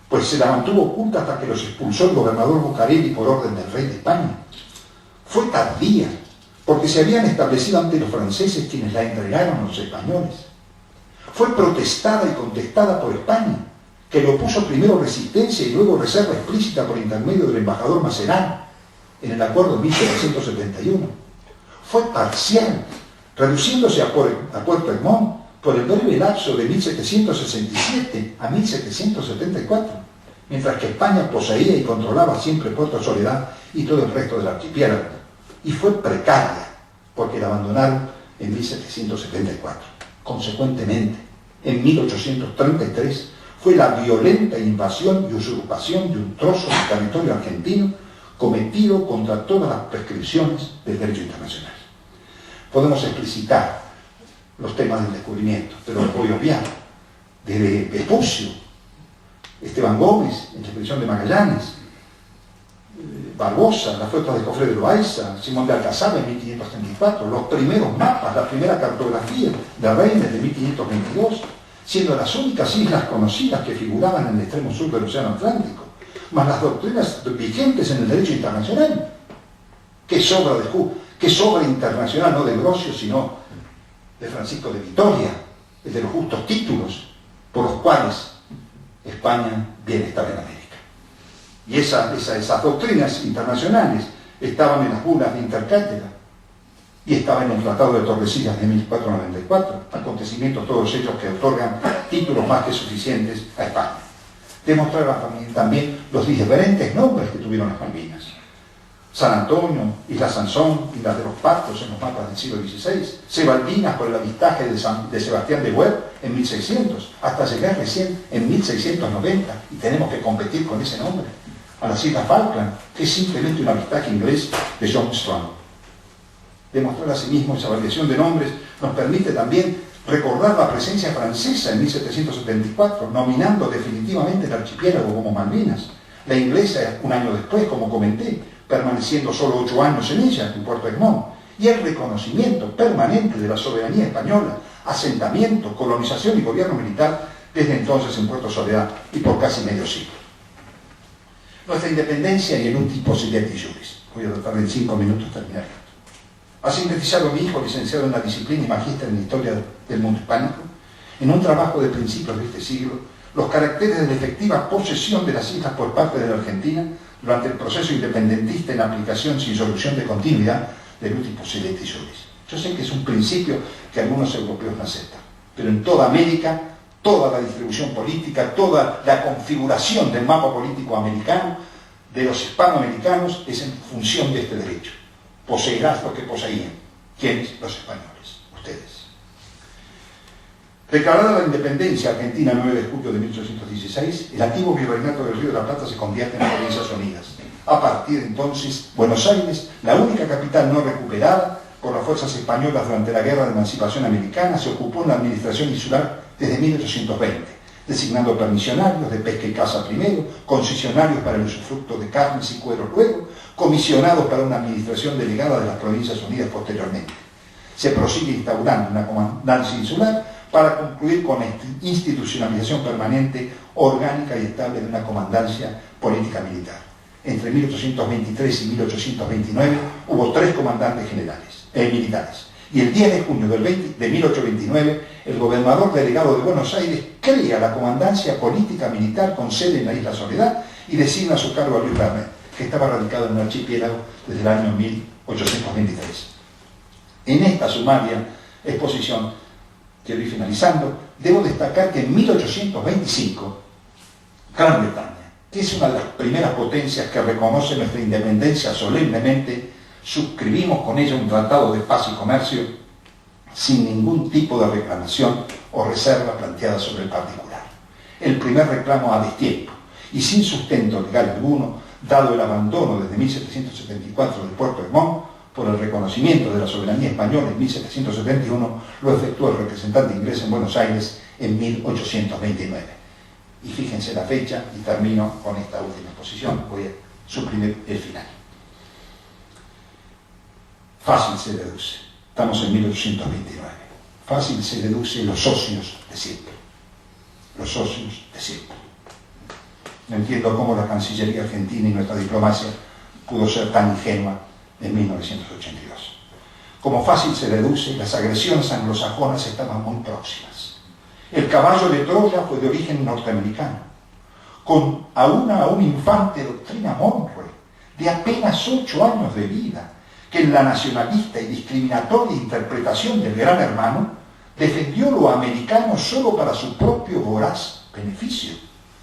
pues se la mantuvo oculta hasta que los expulsó el gobernador Bucareli por orden del rey de España. Fue tardía, porque se habían establecido ante los franceses quienes la entregaron a los españoles. Fue protestada y contestada por España, que le opuso primero resistencia y luego reserva explícita por intermedio del embajador Macerán en el acuerdo de 1771. fue parcial, reduciéndose a Puerto Egmont por el breve lapso de 1767 a 1774, mientras que España poseía y controlaba siempre Puerto Soledad y todo el resto del archipiélago, y fue precaria porque la abandonaron en 1774. Consecuentemente, en 1833 fue la violenta invasión y usurpación de un trozo de territorio argentino cometido contra todas las prescripciones del derecho internacional. Podemos explicitar los temas del descubrimiento, pero los voy a obviar. Desde Vespucio, Esteban Gómez, en la expedición de Magallanes, Barbosa, la flota de Cofre de Loaiza, Simón de Alcazaba en 1534, los primeros mapas, la primera cartografía de Reines de 1522, siendo las únicas islas conocidas que figuraban en el extremo sur del Océano Atlántico, más las doctrinas vigentes en el derecho internacional. ¿Qué sobra internacional, no de Ambrosio, sino de Francisco de Vitoria, el de los justos títulos por los cuales España viene a estar en América? Y esas doctrinas internacionales estaban en las bulas de intercátedra y estaban en el Tratado de Tordesillas de 1494, acontecimientos todos ellos que otorgan títulos más que suficientes a España. Demostraban también los diferentes nombres que tuvieron las Malvinas: San Antonio, Isla Sansón, Islas de los Patos en los mapas del siglo XVI, Sebaldinas por el avistaje de Sebastián de Webb en 1600, hasta llegar recién en 1690, y tenemos que competir con ese nombre, a las Islas Falkland, que es simplemente un avistaje inglés de John Strong. Demostrar asimismo esa variación de nombres nos permite también recordar la presencia francesa en 1774, nominando definitivamente el archipiélago como Malvinas, la inglesa un año después, como comenté, permaneciendo solo 8 años en ella, en Puerto Egmont, y el reconocimiento permanente de la soberanía española, asentamiento, colonización y gobierno militar desde entonces en Puerto Soledad y por casi medio siglo. Nuestra independencia y el ultimo possidetis juris. Voy a tratar en 5 minutos terminar esto. Ha sintetizado mi hijo, licenciado en la disciplina y magíster en Historia del Mundo Hispánico, en un trabajo de principios de este siglo, los caracteres de la efectiva posesión de las islas por parte de la Argentina durante el proceso independentista en aplicación sin solución de continuidad del ultimo possidetis juris. Yo sé que es un principio que algunos europeos no aceptan, pero en toda América, toda la distribución política, toda la configuración del mapa político americano, de los hispanoamericanos, es en función de este derecho. Poseerás lo que poseían. ¿Quiénes? Los españoles, ustedes. Declarada la independencia argentina el 9 de julio de 1816, el antiguo virreinato del Río de la Plata se convierte en Provincias Unidas. A partir de entonces, Buenos Aires, la única capital no recuperada por las fuerzas españolas durante la Guerra de Emancipación Americana, se ocupó en la administración insular desde 1820, designando permisionarios de pesca y caza primero, concesionarios para el usufructo de carnes y cueros luego, comisionados para una administración delegada de las Provincias Unidas posteriormente. Se prosigue instaurando una comandancia insular para concluir con la institucionalización permanente, orgánica y estable de una comandancia política militar. Entre 1823 y 1829 hubo 3 comandantes militares. Y el 10 de junio de 1829, el gobernador delegado de Buenos Aires crea la comandancia política militar con sede en la Isla Soledad y designa a su cargo a Luis Bernet, que estaba radicado en un archipiélago desde el año 1823. En esta sumaria exposición, quiero ir finalizando, debo destacar que en 1825, Gran Bretaña, que es una de las primeras potencias que reconoce nuestra independencia solemnemente, suscribimos con ella un tratado de paz y comercio sin ningún tipo de reclamación o reserva planteada sobre el particular. El primer reclamo a destiempo y sin sustento legal alguno, dado el abandono desde 1774 del Puerto Egmont por el reconocimiento de la soberanía española en 1771, lo efectuó el representante inglés en Buenos Aires en 1829. Y fíjense la fecha, y termino con esta última exposición, voy a suprimir el final. Fácil se deduce, estamos en 1829, fácil se deduce los socios de siempre, los socios de siempre. No entiendo cómo la Cancillería argentina y nuestra diplomacia pudo ser tan ingenua en 1982. Como fácil se deduce, las agresiones anglosajonas estaban muy próximas. El caballo de Troya fue de origen norteamericano, con a un infante doctrina Monroe, de apenas 8 años de vida, que en la nacionalista y discriminatoria interpretación del Gran Hermano defendió lo americano solo para su propio voraz beneficio,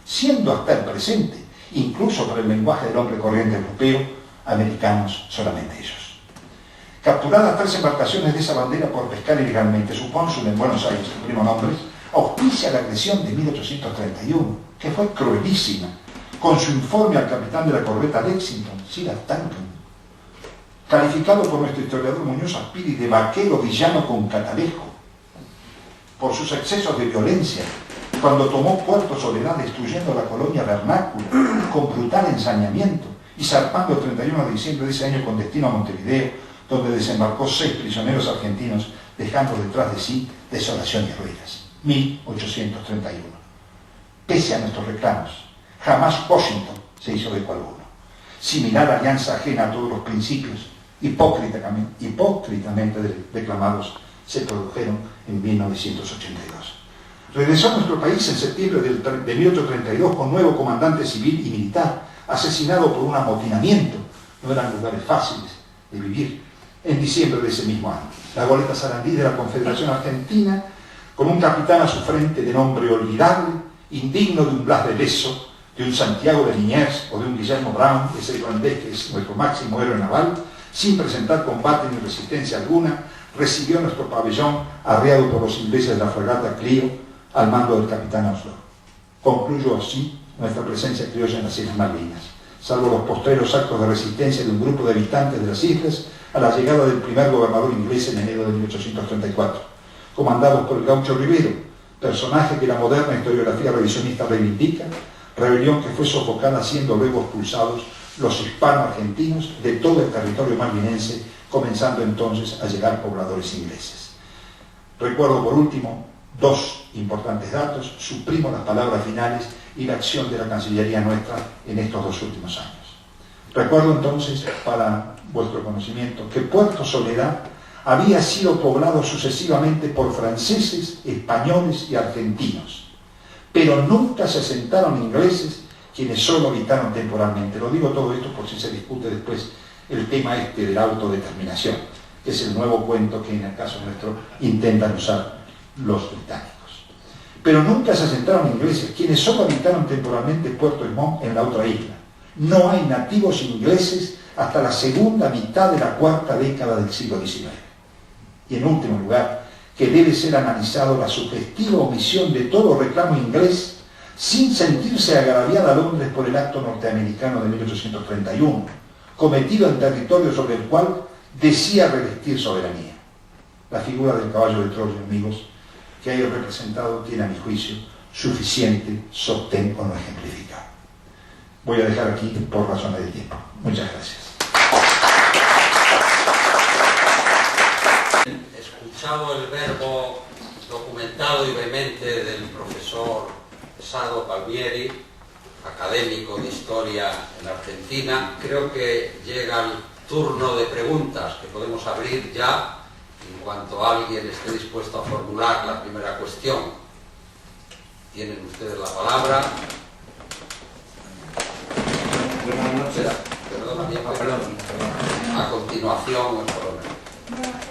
siendo hasta el presente, incluso para el lenguaje del hombre corriente europeo, americanos solamente ellos. Capturadas 3 embarcaciones de esa bandera por pescar ilegalmente, su cónsul en Buenos Aires, su primo nombre, auspicia la agresión de 1831, que fue cruelísima, con su informe al capitán de la corbeta Lexington, Silas Duncan, calificado por nuestro historiador Muñoz Aspiri de vaquero villano con catalejo, por sus excesos de violencia, cuando tomó Puerto Soledad destruyendo la colonia vernácula con brutal ensañamiento y zarpando el 31 de diciembre de ese año con destino a Montevideo, donde desembarcó 6 prisioneros argentinos, dejando detrás de sí desolación y ruinas. 1831. Pese a nuestros reclamos, jamás Washington se hizo eco alguno. Similar alianza ajena a todos los principios hipócritamente declamados se produjeron en 1982. Regresó a nuestro país en septiembre de 1832 con nuevo comandante civil y militar, asesinado por un amotinamiento. No eran lugares fáciles de vivir. En diciembre de ese mismo año, la goleta Sarandí de la Confederación Argentina, con un capitán a su frente de nombre olvidable, indigno de un Blas de Lezo, de un Santiago de Liniers o de un Guillermo Brown, ese irlandés que es nuestro máximo héroe naval, sin presentar combate ni resistencia alguna, recibió nuestro pabellón arriado por los ingleses de la fragata Clio al mando del capitán Oslo. Concluyó así nuestra presencia criolla en las Islas Malvinas, salvo los postreros actos de resistencia de un grupo de habitantes de las islas a la llegada del primer gobernador inglés en enero de 1834, comandados por el gaucho Rivero, personaje que la moderna historiografía revisionista reivindica, rebelión que fue sofocada siendo luego expulsados los hispano-argentinos de todo el territorio malvinense, comenzando entonces a llegar pobladores ingleses. Recuerdo por último 2 importantes datos, suprimo las palabras finales y la acción de la Cancillería nuestra en estos 2 últimos años. Recuerdo entonces, para vuestro conocimiento, que Puerto Soledad había sido poblado sucesivamente por franceses, españoles y argentinos, pero nunca se asentaron ingleses, quienes solo habitaron temporalmente. Lo digo todo esto por si se discute después el tema de la autodeterminación, que es el nuevo cuento que en el caso nuestro intentan usar los británicos. Pero nunca se asentaron ingleses, quienes solo habitaron temporalmente Puerto Montt en la otra isla. No hay nativos ingleses hasta la segunda mitad de la 4ª década del siglo XIX. Y en último lugar, que debe ser analizado la sugestiva omisión de todo reclamo inglés sin sentirse agraviada a Londres por el acto norteamericano de 1831, cometido en territorio sobre el cual decía revestir soberanía. La figura del caballo de Troya, amigos, que hay representado tiene a mi juicio suficiente sostén o no ejemplificado. Voy a dejar aquí por razones de tiempo. Muchas gracias. Escuchado el verbo documentado y vehemente del profesor Sado Palmieri, académico de historia en Argentina, creo que llega el turno de preguntas que podemos abrir ya en cuanto alguien esté dispuesto a formular la primera cuestión. Tienen ustedes la palabra. Buenas noches. Perdón. A continuación, el coronel.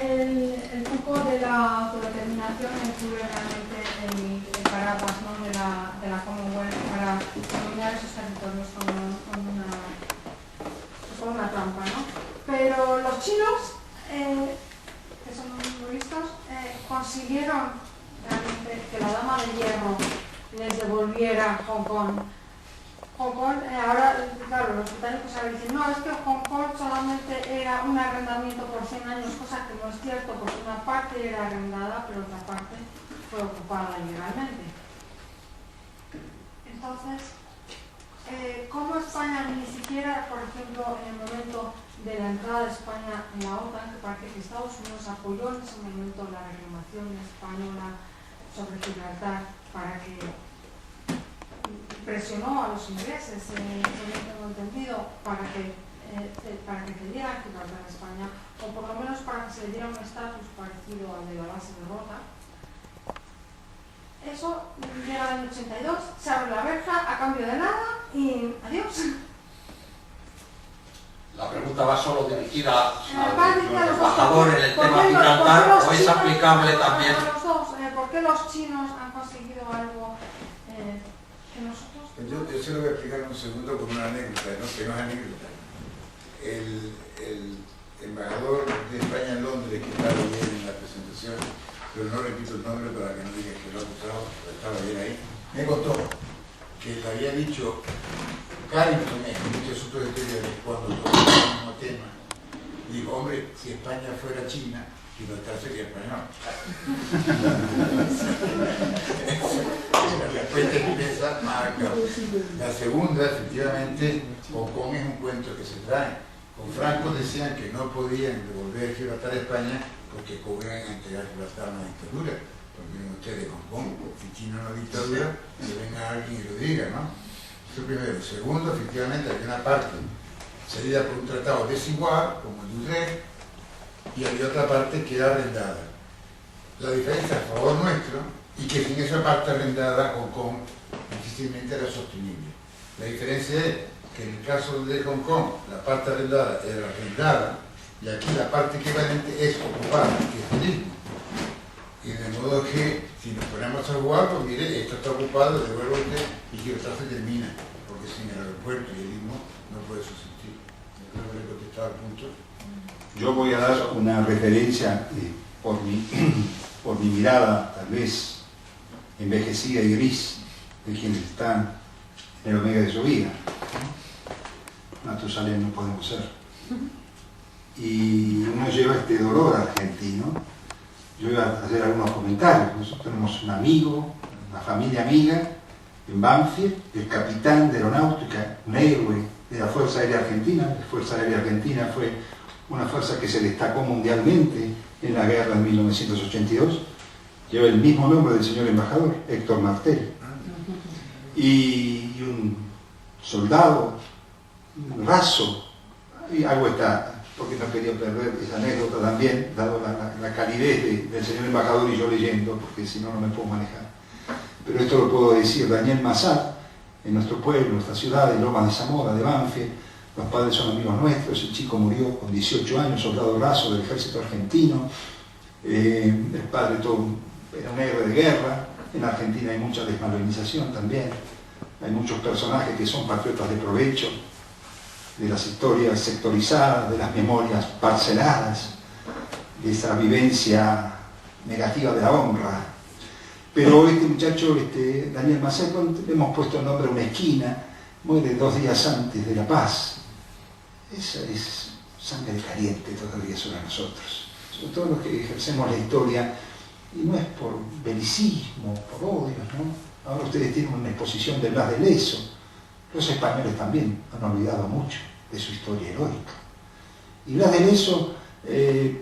El foco de la autodeterminación incluye realmente el paraguas, ¿no?, de la Commonwealth para dominar esos territorios con una trampa, ¿no? Pero los chinos, que son muy listos, consiguieron realmente que la Dama de Hierro les devolviera Hong Kong. Hong Kong, ahora, claro, los británicos ahora dicen, no, es que Hong Kong solamente era un arrendamiento por 100 años, cosa que no es cierto, porque una parte era arrendada, pero otra parte fue ocupada ilegalmente. Entonces, ¿cómo España ni siquiera, por ejemplo, en el momento de la entrada de España en la OTAN, que parece que Estados Unidos apoyó en ese momento la reclamación española sobre Gibraltar para que presionó a los ingleses, tengo entendido, para que cedieran Gibraltar a España, o por lo menos para que se le diera un estatus parecido al de la base de Rota? Eso llega en el 82, se abre la verja a cambio de nada y adiós. La pregunta va solo dirigida Va al dirigida a los embajador en el ¿Por tema qué Gibraltar, los o es chinos- aplicable también. a los dos, ¿por qué los chinos han conseguido algo que nosotros? Yo se lo voy a explicar en un segundo con una anécdota, ¿no? Que no es anécdota. El embajador de España en Londres, que estaba ayer en la presentación, pero no repito el nombre para que no digas que lo ha acusado, pero estaba ayer ahí, me contó que le había dicho Carrington en muchos asuntos exteriores cuando tocó el mismo tema. Dijo, hombre, si España fuera China, Gibraltar sería español. La respuesta expresa marca. La segunda, efectivamente, Hong Kong es un cuento que se trae. Con Franco decían que no podían devolver Gibraltar a España porque cobran a entregar Gibraltar a una dictadura. Porque miren ustedes, Hong Kong, si China es una dictadura, que venga alguien y lo diga, ¿no? Eso primero. Segundo, efectivamente, había una parte cedida por un tratado desigual, como el de Utrecht, y había otra parte que era arrendada. La diferencia a favor nuestro, y que sin esa parte arrendada, Hong Kong difícilmente era sostenible. La diferencia es que en el caso de Hong Kong, la parte arrendada era arrendada, y aquí la parte equivalente es ocupada, que es turismo. Y de modo que, si nos ponemos a jugar, pues mire, esto está ocupado, devuelvo usted, y Gibraltar se termina, porque sin el aeropuerto y el istmo no puede subsistir. Creo que le he contestado al punto. Yo voy a dar una referencia por mi mirada, tal vez envejecida y gris, de quienes están en el omega de su vida. Matusalén no podemos ser. Y uno lleva este dolor argentino. Yo iba a hacer algunos comentarios. Nosotros tenemos un amigo, una familia amiga, en Banfield, el capitán de aeronáutica, un héroe de la Fuerza Aérea Argentina. La Fuerza Aérea Argentina fue una fuerza que se destacó mundialmente en la guerra de 1982. Lleva el mismo nombre del señor embajador, Héctor Martel. Y un soldado, un raso, y hago esta, porque no quería perder esa anécdota también, dado la calidez del señor embajador y yo leyendo, porque si no, no me puedo manejar. Pero esto lo puedo decir, Daniel Massad, en nuestro pueblo, en nuestra ciudad, de Lomas de Zamora, de Banfield, los padres son amigos nuestros, el chico murió con 18 años, soldado raso del ejército argentino, el padre todo era un héroe de guerra. En Argentina hay mucha desvalorización también, hay muchos personajes que son patriotas de provecho, de las historias sectorizadas, de las memorias parceladas, de esa vivencia negativa de la honra. Pero este muchacho, Daniel Macedo, le hemos puesto el nombre a una esquina, muere 2 días antes de La Paz. Esa es sangre caliente todavía sobre nosotros, sobre todo los que ejercemos la historia, y no es por belicismo, por odio, ¿no? Ahora ustedes tienen una exposición de Blas de Lezo. Los españoles también han olvidado mucho de su historia heroica. Y Blas de Lezo,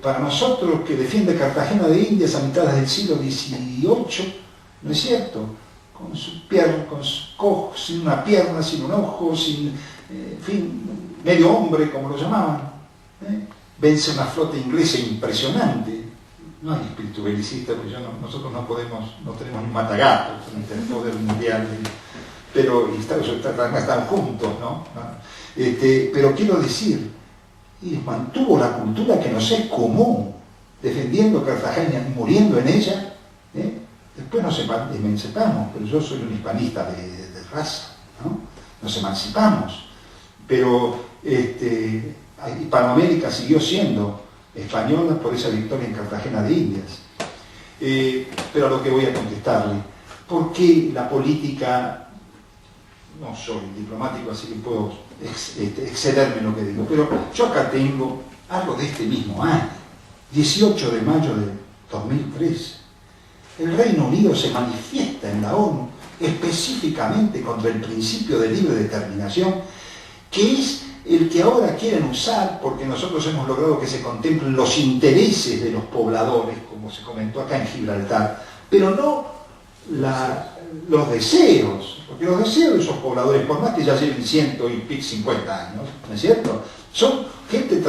para nosotros que defiende Cartagena de Indias a mitad del siglo XVIII, ¿no es cierto? Con su pierna, sin una pierna, sin un ojo, sin, en fin, medio hombre, como lo llamaban. Vence una flota inglesa impresionante. No hay espíritu belicista, porque nosotros no tenemos ni matagatos frente al poder mundial, pero están juntos, ¿no? Pero quiero decir, y mantuvo la cultura que nos es común, defendiendo Cartagena, muriendo en ella. Después nos emancipamos, pero yo soy un hispanista de raza, ¿no? Nos emancipamos, pero Hispanoamérica siguió siendo española por esa victoria en Cartagena de Indias. Pero a lo que voy a contestarle, ¿por qué la política? No soy diplomático, así que puedo excederme en lo que digo, pero yo acá tengo algo de este mismo año, 18 de mayo de 2013. El Reino Unido se manifiesta en la ONU específicamente contra el principio de libre determinación, que es el que ahora quieren usar, porque nosotros hemos logrado que se contemplen los intereses de los pobladores, como se comentó acá en Gibraltar, pero no los deseos, porque los deseos de esos pobladores, por más que ya lleven 150 años, ¿no es cierto?, son gente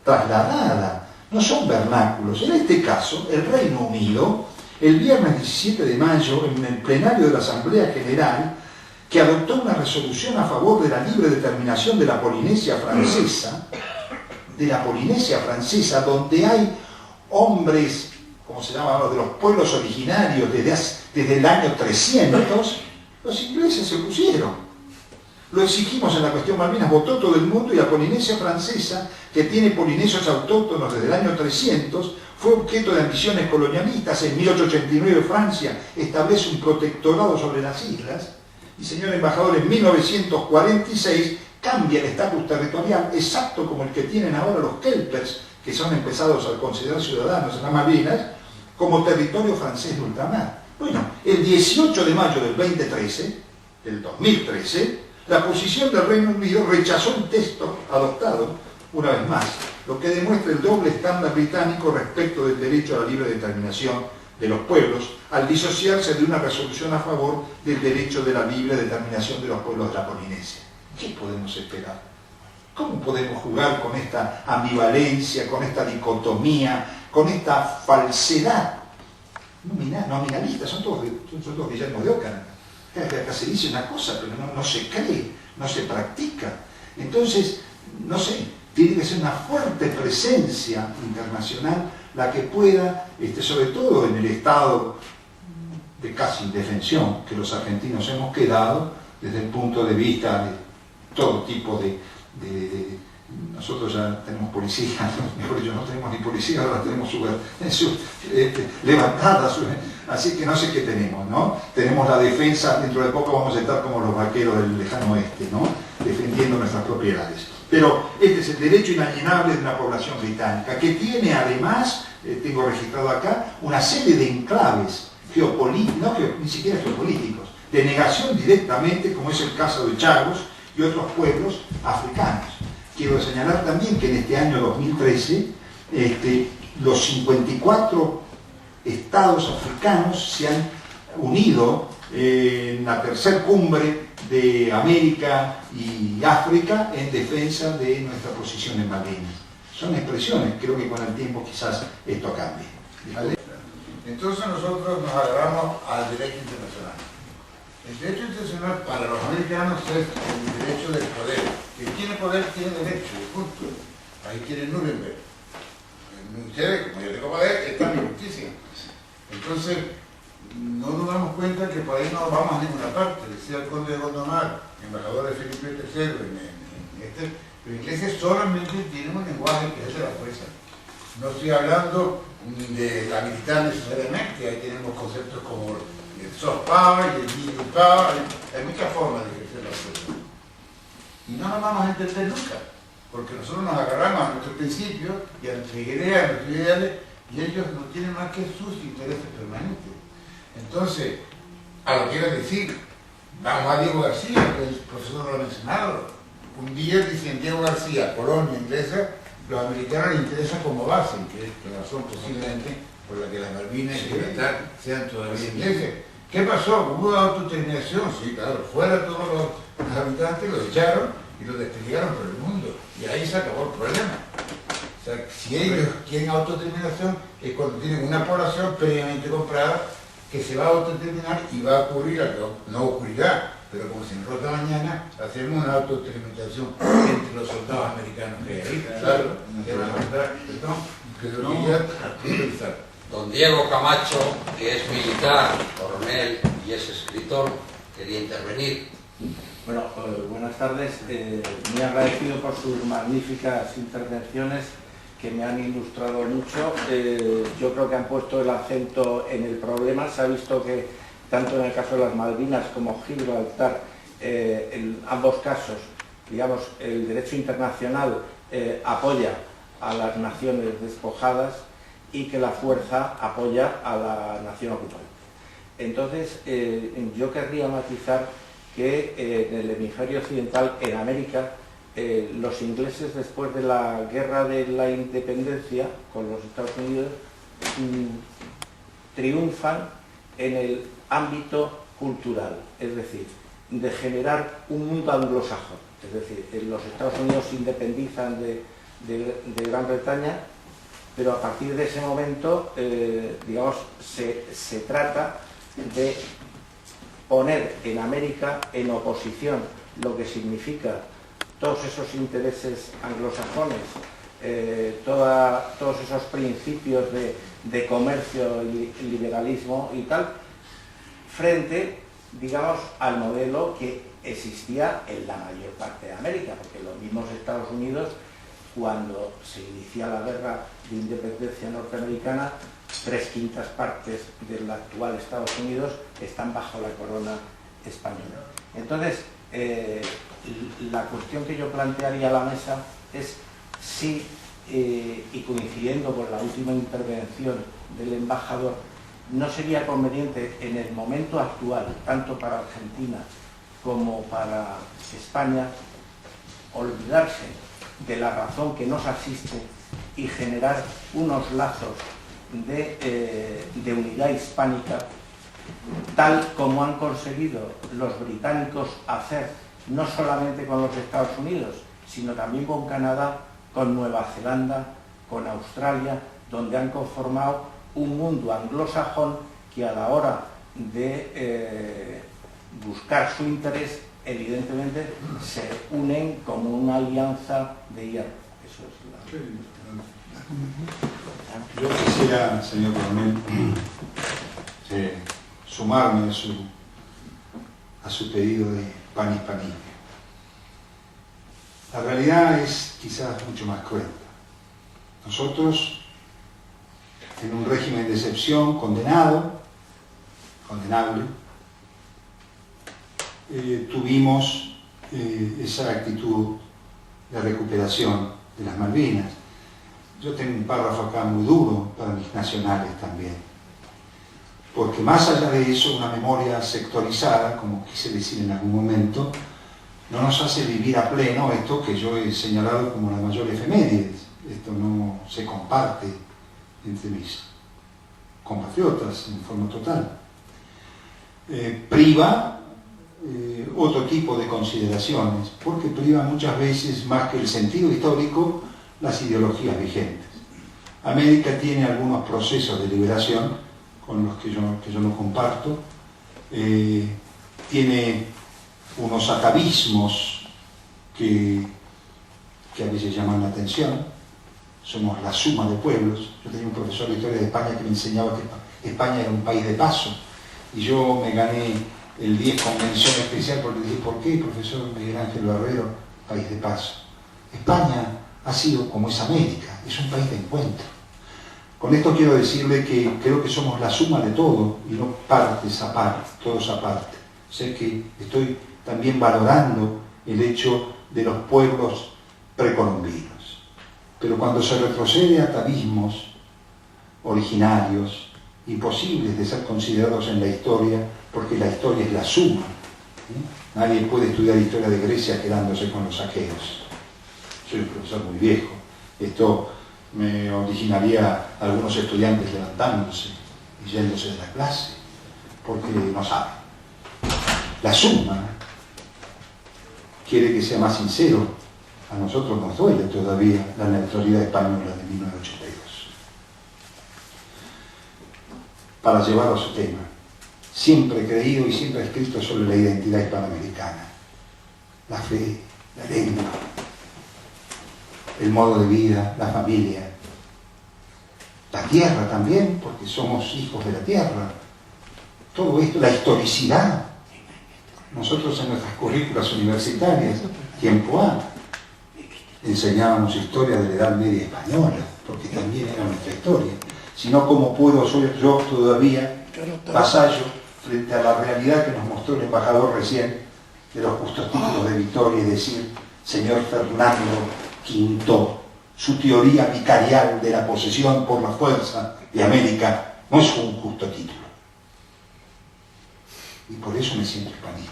trasladada, no son vernáculos. En este caso, el Reino Unido, el viernes 17 de mayo, en el plenario de la Asamblea General, que adoptó una resolución a favor de la libre determinación de la Polinesia Francesa, donde hay hombres, como se llama, de los pueblos originarios desde el año 300, los ingleses se opusieron. Lo exigimos en la cuestión Malvinas, votó todo el mundo, y la Polinesia Francesa, que tiene polinesios autóctonos desde el año 300, fue objeto de ambiciones colonialistas. En 1889 Francia establece un protectorado sobre las islas, y señor embajador, en 1946 cambia el estatus territorial exacto como el que tienen ahora los kelpers, que son empezados a considerar ciudadanos en las Malvinas, como territorio francés de ultramar. Bueno, el 18 de mayo del 2013, la posición del Reino Unido rechazó el texto adoptado, una vez más, lo que demuestra el doble estándar británico respecto del derecho a la libre determinación de los pueblos, al disociarse de una resolución a favor del derecho de la libre determinación de los pueblos de la Polinesia. ¿Qué podemos esperar? ¿Cómo podemos jugar con esta ambivalencia, con esta dicotomía, con esta falsedad nominalista? Son todos Guillermo de Ockham. Acá se dice una cosa, pero no se cree, no se practica. Entonces, no sé, tiene que ser una fuerte presencia internacional la que pueda, sobre todo en el estado de casi indefensión que los argentinos hemos quedado desde el punto de vista de todo tipo de nosotros ya tenemos policía, mejor dicho, no tenemos ni policía, ahora tenemos levantadas, así que no sé qué tenemos, ¿no? Tenemos la defensa, dentro de poco vamos a estar como los vaqueros del lejano oeste, ¿no? Defendiendo nuestras propiedades. Pero este es el derecho inalienable de una población británica, que tiene además, tengo registrado acá, una serie de enclaves geopolíticos, ni siquiera geopolíticos, de negación directamente, como es el caso de Chagos y otros pueblos africanos. Quiero señalar también que en este año 2013 los 54 estados africanos se han unido en la tercera cumbre de América y África en defensa de nuestra posición en Malvinas. Son expresiones, creo que con el tiempo quizás esto cambie. ¿Vale? Entonces nosotros nos agarramos al derecho internacional. El derecho internacional para los americanos es el derecho del poder. Quien tiene poder tiene derecho, punto. Ahí tiene Nuremberg. Ustedes, como yo tengo poder, está mi justicia. Entonces, no nos damos cuenta que por ahí no vamos a ninguna parte. Decía el conde de Gondomar, embajador de Felipe III, los ingleses solamente tienen un lenguaje que es de la fuerza. No estoy hablando de la militar necesariamente, ahí tenemos conceptos como el soft power y el medium power, hay muchas formas de ejercer la fuerza. Y no nos vamos a entender nunca, porque nosotros nos agarramos a nuestros principios y a nuestras ideas, a nuestros ideales, y ellos no tienen más que sus intereses permanentes. Entonces, a lo que quiero decir, vamos a Diego García, que el profesor lo ha mencionado. Un día dicen Diego García, colonia inglesa, los americanos les interesa como base, que es la razón posiblemente por la que las Malvinas y Gibraltar sean todavía ingleses. ¿Qué pasó? ¿Hubo autodeterminación? Sí, claro, fuera todos los habitantes, los echaron y los desplegaron por el mundo. Y ahí se acabó el problema. O sea, si ellos quieren autodeterminación es cuando tienen una población previamente comprada que se va a autodeterminar y va a ocurrir algo, no ocurrirá, pero como se enrota mañana, hacemos una autodeterminación entre los soldados americanos que hay ahí, claro, que van a votar, que debería priorizar. Don Diego Camacho, que es militar, coronel y es escritor, quería intervenir. Bueno, buenas tardes. Muy agradecido por sus magníficas intervenciones que me han ilustrado mucho. Yo creo que han puesto el acento en el problema. Se ha visto que tanto en el caso de las Malvinas como Gibraltar, en ambos casos, digamos, el derecho internacional apoya a las naciones despojadas y que la fuerza apoya a la nación ocupante. Entonces, yo querría matizar que en el hemisferio occidental, en América, los ingleses, después de la guerra de la independencia con los Estados Unidos, triunfan en el ámbito cultural, es decir, de generar un mundo anglosajón. Es decir, los Estados Unidos se independizan de Gran Bretaña, pero a partir de ese momento, digamos, se trata de poner en América en oposición lo que significa todos esos intereses anglosajones, todos esos principios de comercio y liberalismo y tal, frente, digamos, al modelo que existía en la mayor parte de América, porque los mismos Estados Unidos, cuando se inicia la guerra de independencia norteamericana, 3/5 partes del actual Estados Unidos están bajo la corona española. Entonces, la cuestión que yo plantearía a la mesa es si, y coincidiendo con la última intervención del embajador, no sería conveniente en el momento actual, tanto para Argentina como para España, olvidarse de la razón que nos asiste y generar unos lazos de unidad hispánica, tal como han conseguido los británicos hacer, no solamente con los Estados Unidos, sino también con Canadá, con Nueva Zelanda, con Australia, donde han conformado un mundo anglosajón que a la hora de buscar su interés, evidentemente se unen como una alianza de hierro. Eso es Yo quisiera, señor coronel, sumarme a su pedido de panhispanismo. La realidad es quizás mucho más cruenta. Nosotros, en un régimen de excepción condenable, tuvimos esa actitud de recuperación de las Malvinas. Yo tengo un párrafo acá muy duro para mis nacionales también, porque más allá de eso, una memoria sectorizada, como quise decir en algún momento, no nos hace vivir a pleno esto que yo he señalado como la mayor efemérides. Esto no se comparte entre mis compatriotas en forma total. Priva otro tipo de consideraciones, porque priva muchas veces, más que el sentido histórico, las ideologías vigentes. América tiene algunos procesos de liberación con los que yo no comparto, tiene unos atavismos que a veces llaman la atención. Somos la suma de pueblos. Yo tenía un profesor de historia de España que me enseñaba que España era un país de paso, y yo me gané el 10 con mención especial porque le dije: ¿por qué, profesor Miguel Ángel Barrero, país de paso? España ha sido como es América, es un país de encuentro. Con esto quiero decirle que creo que somos la suma de todo y no partes aparte, todos aparte. Sé que estoy también valorando el hecho de los pueblos precolombinos. Pero cuando se retrocede a atavismos originarios, imposibles de ser considerados en la historia, porque la historia es la suma. Nadie puede estudiar historia de Grecia quedándose con los aqueos. Soy un profesor muy viejo. Esto me originaría algunos estudiantes levantándose y yéndose de la clase, porque no saben. La suma quiere que sea más sincero. A nosotros nos duele todavía la neutralidad española de 1982. Para llevar a su tema, siempre he creído y siempre he escrito sobre la identidad hispanoamericana, la fe, la lengua, el modo de vida, la familia, la tierra también, porque somos hijos de la tierra, todo esto, la historicidad. Nosotros en nuestras currículas universitarias, tiempo A, enseñábamos historia de la Edad Media española, porque también era nuestra historia. Sino cómo puedo ser yo todavía vasallo frente a la realidad que nos mostró el embajador recién de los justos títulos de Victoria, y decir: señor Fernando V, su teoría vicarial de la posesión por la fuerza de América no es un justo título. Y por eso me siento hispanista.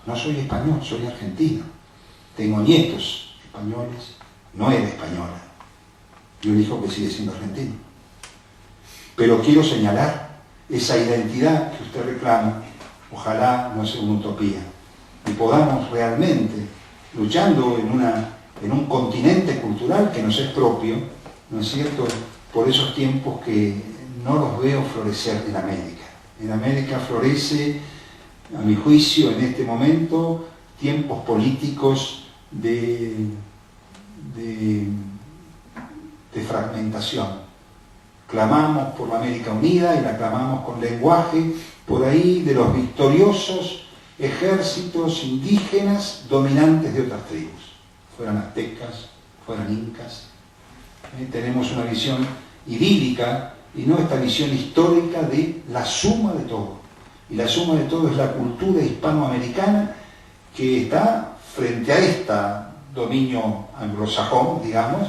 No soy español, soy argentino. Tengo nietos españoles, no era española, y un hijo que sigue siendo argentino. Pero quiero señalar esa identidad que usted reclama, ojalá no sea una utopía, y podamos realmente, luchando en un continente cultural que nos es propio, ¿no es cierto?, por esos tiempos que no los veo florecer en América. En América florece a mi juicio, en este momento, tiempos políticos de fragmentación. Clamamos por la América Unida y la clamamos con lenguaje por ahí de los victoriosos ejércitos indígenas dominantes de otras tribus, fueran aztecas, fueran incas. Tenemos una visión idílica y no esta visión histórica de la suma de todo. Y la suma de todo es la cultura hispanoamericana que está frente a este dominio anglosajón, digamos,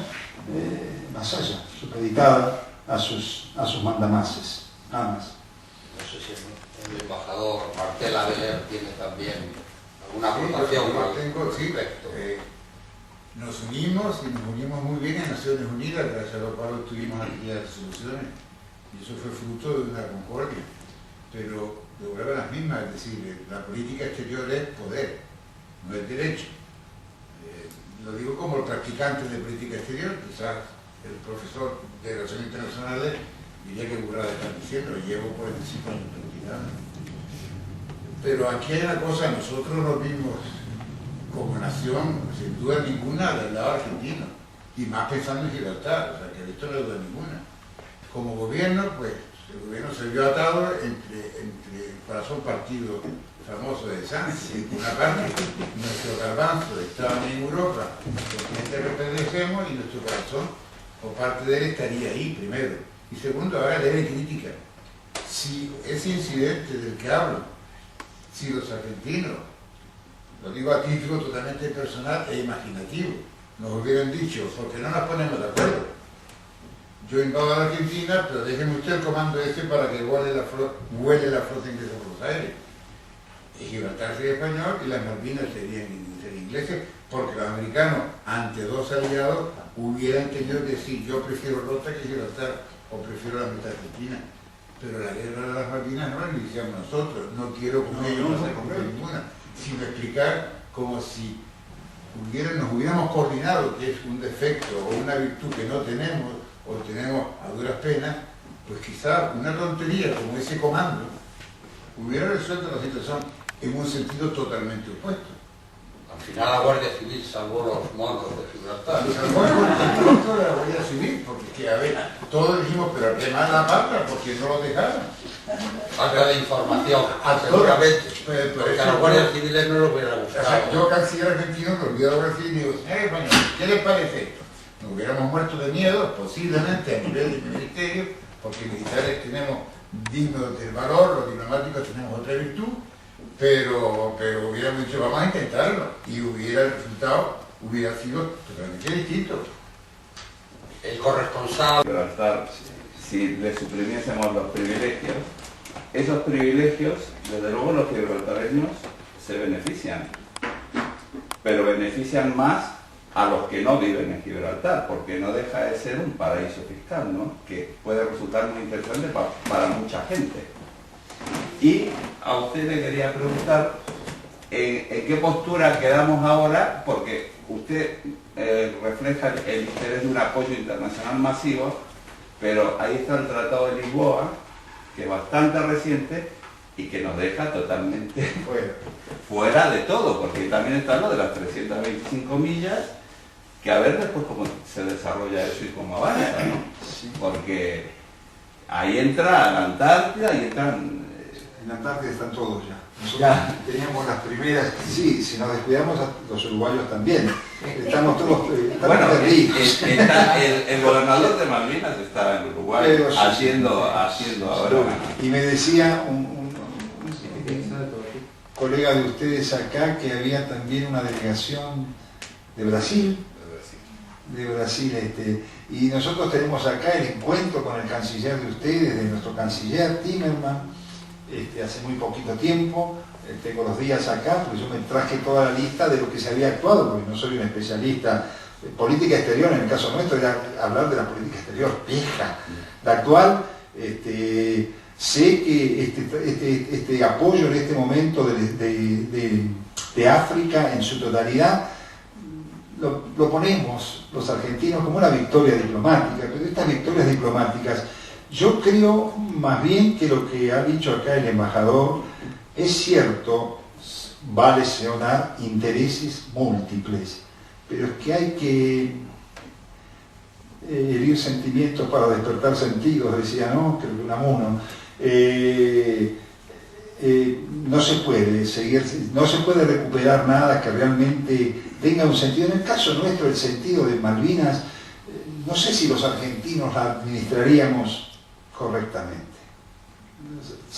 más allá, supeditada a sus mandamases, nada más. No sé si el embajador Martel Aveler tiene también alguna aportación. Sí, nos unimos y nos unimos muy bien en Naciones Unidas, gracias a lo cual obtuvimos aquellas resoluciones, y eso fue fruto de una concordia. Pero devuelvo las mismas, es decir, la política exterior es poder, no es derecho. Lo digo como practicante de política exterior, quizás el profesor de Relaciones Internacionales diría que burrada están diciendo, llevo 45 años practicando. Pero aquí hay una cosa, nosotros lo vimos como nación, sin duda ninguna, del lado argentino, y más pensando en Gibraltar, o sea que esto no es duda ninguna. Como gobierno, pues, el gobierno se vio atado entre el corazón partido famoso de Sánchez. Por una parte, nuestro garbanzo estaba en Europa, el que pertenecemos, y nuestro corazón, o parte de él, estaría ahí primero. Y segundo, ahora debe crítica. Si ese incidente del que hablo, si los argentinos, lo digo a título totalmente personal e imaginativo, nos hubieran dicho, porque no nos ponemos de acuerdo, yo invado a la Argentina, pero déjeme usted el comando ese para que huele la flota inglesa por los aires. Y Gibraltar sería español y las Malvinas serían ingleses, porque los americanos, ante dos aliados, hubieran tenido que decir, yo prefiero Rota que Gibraltar, o prefiero la mitad argentina. Pero la guerra de las Malvinas no la iniciamos nosotros, no quiero con ellos no se ninguna, sino explicar como si nos hubiéramos coordinado, que es un defecto o una virtud que no tenemos, o tenemos a duras penas, pues quizá una tontería como ese comando hubiera resuelto la situación en un sentido totalmente opuesto. Al final la Guardia Civil salvó los monos de Gibraltar. Salvó el control de la Guardia Civil, porque a ver, todos dijimos, pero qué mala pata, porque no lo dejaron. Falta de información, seguramente. Porque a los guardias civiles no lo hubiera O gustado. sea, yo, canciller argentino, me olvido de la Guardia Civil y digo, español, ¿qué les parece esto? Nos hubiéramos muerto de miedo, posiblemente a nivel de ministerio, porque militares tenemos dignos del valor, los diplomáticos tenemos otra virtud, pero hubiéramos dicho, vamos a intentarlo, y el resultado hubiera sido totalmente distinto. El corresponsal... Gibraltar, si le suprimiésemos los privilegios, esos privilegios, desde luego los gibraltareños se benefician, pero benefician más a los que no viven en Gibraltar, porque no deja de ser un paraíso fiscal, ¿no? Que puede resultar muy interesante para mucha gente. Y a usted le quería preguntar en qué postura quedamos ahora, porque usted refleja el interés de un apoyo internacional masivo, pero ahí está el Tratado de Lisboa, que es bastante reciente y que nos deja totalmente fuera de todo, porque también está lo de las 325 millas, que a ver después cómo se desarrolla eso y cómo avanza, ¿no? Porque ahí entra la Antártida y entran... En la Antártida están todos ya. Nosotros teníamos las primeras, sí, si nos descuidamos los uruguayos también. Estamos todos bueno, perdidos. El gobernador de Malvinas está en Uruguay haciendo ahora. Y me decía un colega de ustedes acá que había también una delegación de Brasil. Y nosotros tenemos acá el encuentro con el canciller de ustedes, de nuestro canciller Timmerman, hace muy poquito tiempo. Tengo los días acá, porque yo me traje toda la lista de lo que se había actuado, porque no soy un especialista en política exterior, en el caso nuestro era hablar de la política exterior vieja. La actual, sé que este apoyo en este momento de África en su totalidad, lo ponemos los argentinos como una victoria diplomática, pero estas victorias diplomáticas, yo creo más bien que lo que ha dicho acá el embajador, Es cierto, vale señalar intereses múltiples, pero es que hay que herir sentimientos para despertar sentidos, decía, ¿no? Creo que Unamuno. No se puede seguir, no se puede recuperar nada que realmente tenga un sentido. En el caso nuestro, el sentido de Malvinas, no sé si los argentinos la administraríamos correctamente.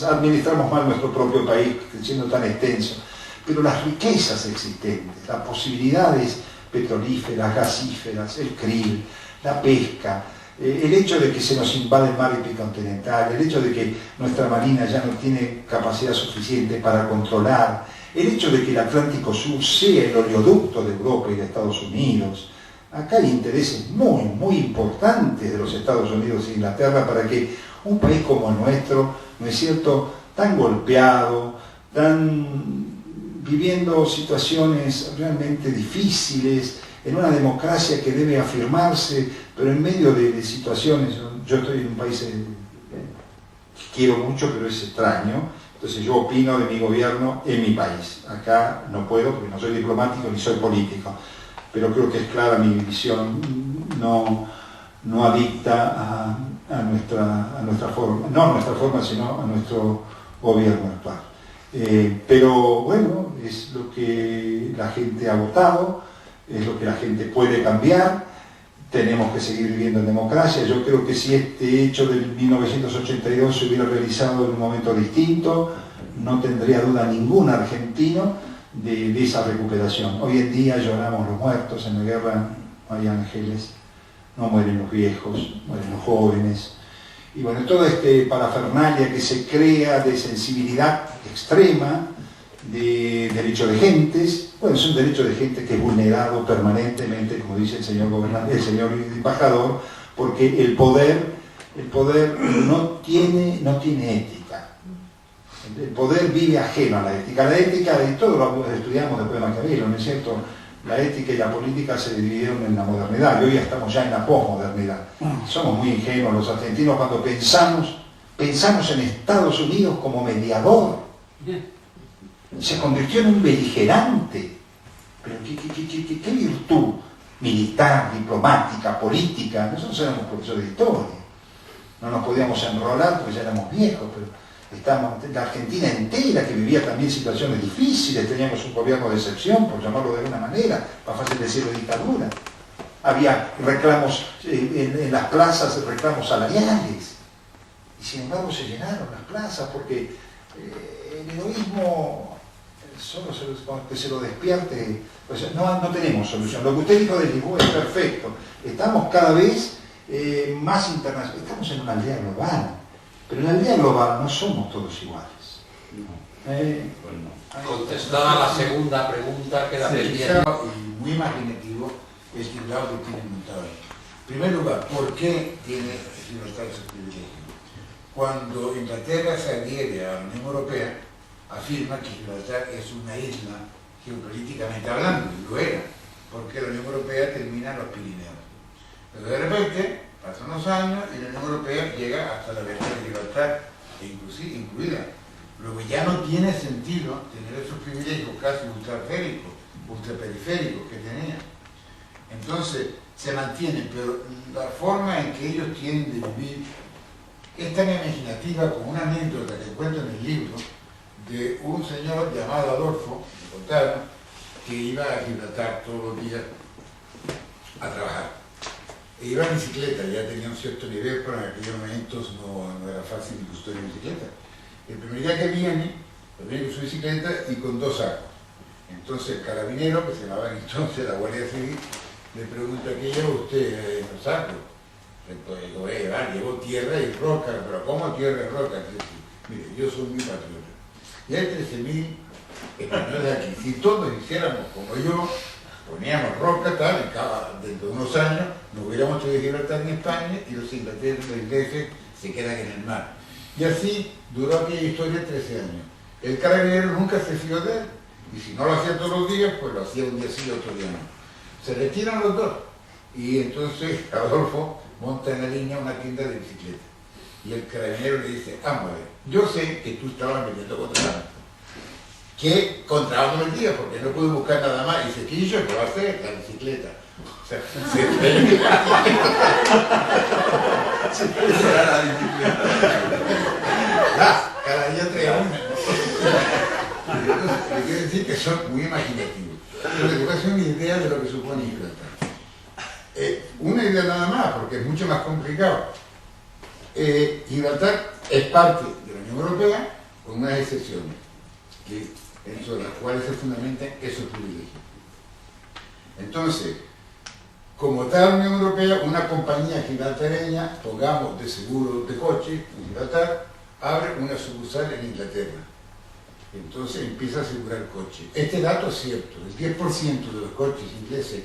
Administramos mal nuestro propio país, siendo tan extenso, pero las riquezas existentes, las posibilidades petrolíferas, gasíferas, el krill, la pesca, el hecho de que se nos invade el mar epicontinental, el hecho de que nuestra marina ya no tiene capacidad suficiente para controlar, el hecho de que el Atlántico Sur sea el oleoducto de Europa y de Estados Unidos. Acá hay intereses muy, muy importantes de los Estados Unidos e Inglaterra para que un país como el nuestro, ¿no es cierto?, tan golpeado, viviendo situaciones realmente difíciles, en una democracia que debe afirmarse, pero en medio de situaciones. Yo estoy en un país que quiero mucho, pero es extraño, entonces yo opino de mi gobierno en mi país. Acá no puedo porque no soy diplomático ni soy político, pero creo que es clara mi visión, no adicta a nuestra forma, no a nuestra forma, sino a nuestro gobierno actual. Pero bueno, es lo que la gente ha votado, es lo que la gente puede cambiar, tenemos que seguir viviendo en democracia. Yo creo que si este hecho del 1982 se hubiera realizado en un momento distinto, no tendría duda ningún argentino de esa recuperación. Hoy en día lloramos los muertos, en la guerra no hay ángeles, no mueren los viejos, mueren los jóvenes. Y bueno, toda parafernalia que se crea de sensibilidad extrema, de derecho de gentes, bueno, es un derecho de gente que es vulnerado permanentemente, como dice el señor embajador, porque el poder no tiene ética. El poder vive ajeno a la ética. La ética, y todos lo estudiamos después de Maquiavelo, ¿no es cierto? La ética y la política se dividieron en la modernidad, y hoy estamos ya en la posmodernidad. Somos muy ingenuos los argentinos cuando pensamos en Estados Unidos como mediador. Se convirtió en un beligerante. Pero ¿qué virtud militar, diplomática, política? Nosotros éramos profesores de historia. No nos podíamos enrolar porque ya éramos viejos, pero estábamos la Argentina entera, que vivía también situaciones difíciles, teníamos un gobierno de excepción, por llamarlo de alguna manera, más fácil decirlo dictadura. Había reclamos en las plazas, reclamos salariales. Y sin embargo se llenaron las plazas porque el heroísmo solo que se lo despierte, pues no tenemos solución. Lo que usted dijo de Lisboa es perfecto. Estamos cada vez más internacionales, estamos en una aldea global, pero en la aldea global no somos todos iguales. Contestada la segunda pregunta, queda pendiente. Y muy imaginativo es que Glaude tiene montado. En primer lugar, ¿por qué tiene Gibraltar ese privilegio? Cuando Inglaterra se adhiere a la Unión Europea, afirma que Gibraltar es una isla geopolíticamente hablando, y lo era, porque la Unión Europea termina en los Pirineos. Pero de repente, pasan los años y la Unión Europea llega hasta la región de Gibraltar, incluida. Luego ya no tiene sentido tener esos privilegios casi ultraperiféricos que tenía. Entonces, se mantienen, pero la forma en que ellos tienen de vivir es tan imaginativa como una anécdota que cuento en el libro de un señor llamado Adolfo, que iba a Gibraltar todos los días a trabajar. E iba en bicicleta, ya tenía un cierto nivel, pero en aquellos momentos no era fácil custodiar bicicleta. El primer día que viene con su bicicleta y con 2 sacos. Entonces el carabinero, que se llamaba entonces la Guardia Civil, le pregunta: ¿qué lleva usted en los sacos? Pues digo, llevo tierra y roca. ¿Pero cómo tierra y roca? Mire, yo soy muy patriota. Y hay 13.000 españoles aquí. Si todos hiciéramos como yo, poníamos roca, tal, dentro de unos años nos hubiéramos tenido que Gibraltar en España y los ingleses se quedan en el mar. Y así duró aquella historia 13 años. El carabinero nunca se fió de él. Y si no lo hacía todos los días, pues lo hacía un día sí y otro día no. Se retiran los dos. Y entonces Adolfo monta en la línea una tienda de bicicletas. Y el carabinero le dice: vamos a ver, yo sé que tú estabas metiendo contrabando. que contrabando mentira, porque no pude buscar nada más. Y Sequillo, ¿qué va a hacer? La bicicleta. O sea, Será la bicicleta. cada día trae una. Entonces, quiero decir que son muy imaginativos. Pero les voy a hacer una idea de lo que supone Gibraltar. Una idea nada más, porque es mucho más complicado. Gibraltar es parte de la Unión Europea con unas excepciones, sobre las cuales se fundamentan esos privilegios. Entonces, como tal Unión Europea, una compañía gibraltareña, pongamos de seguro de coche en Gibraltar, abre una sucursal en Inglaterra. Entonces empieza a asegurar coches. Este dato es cierto, el 10% de los coches ingleses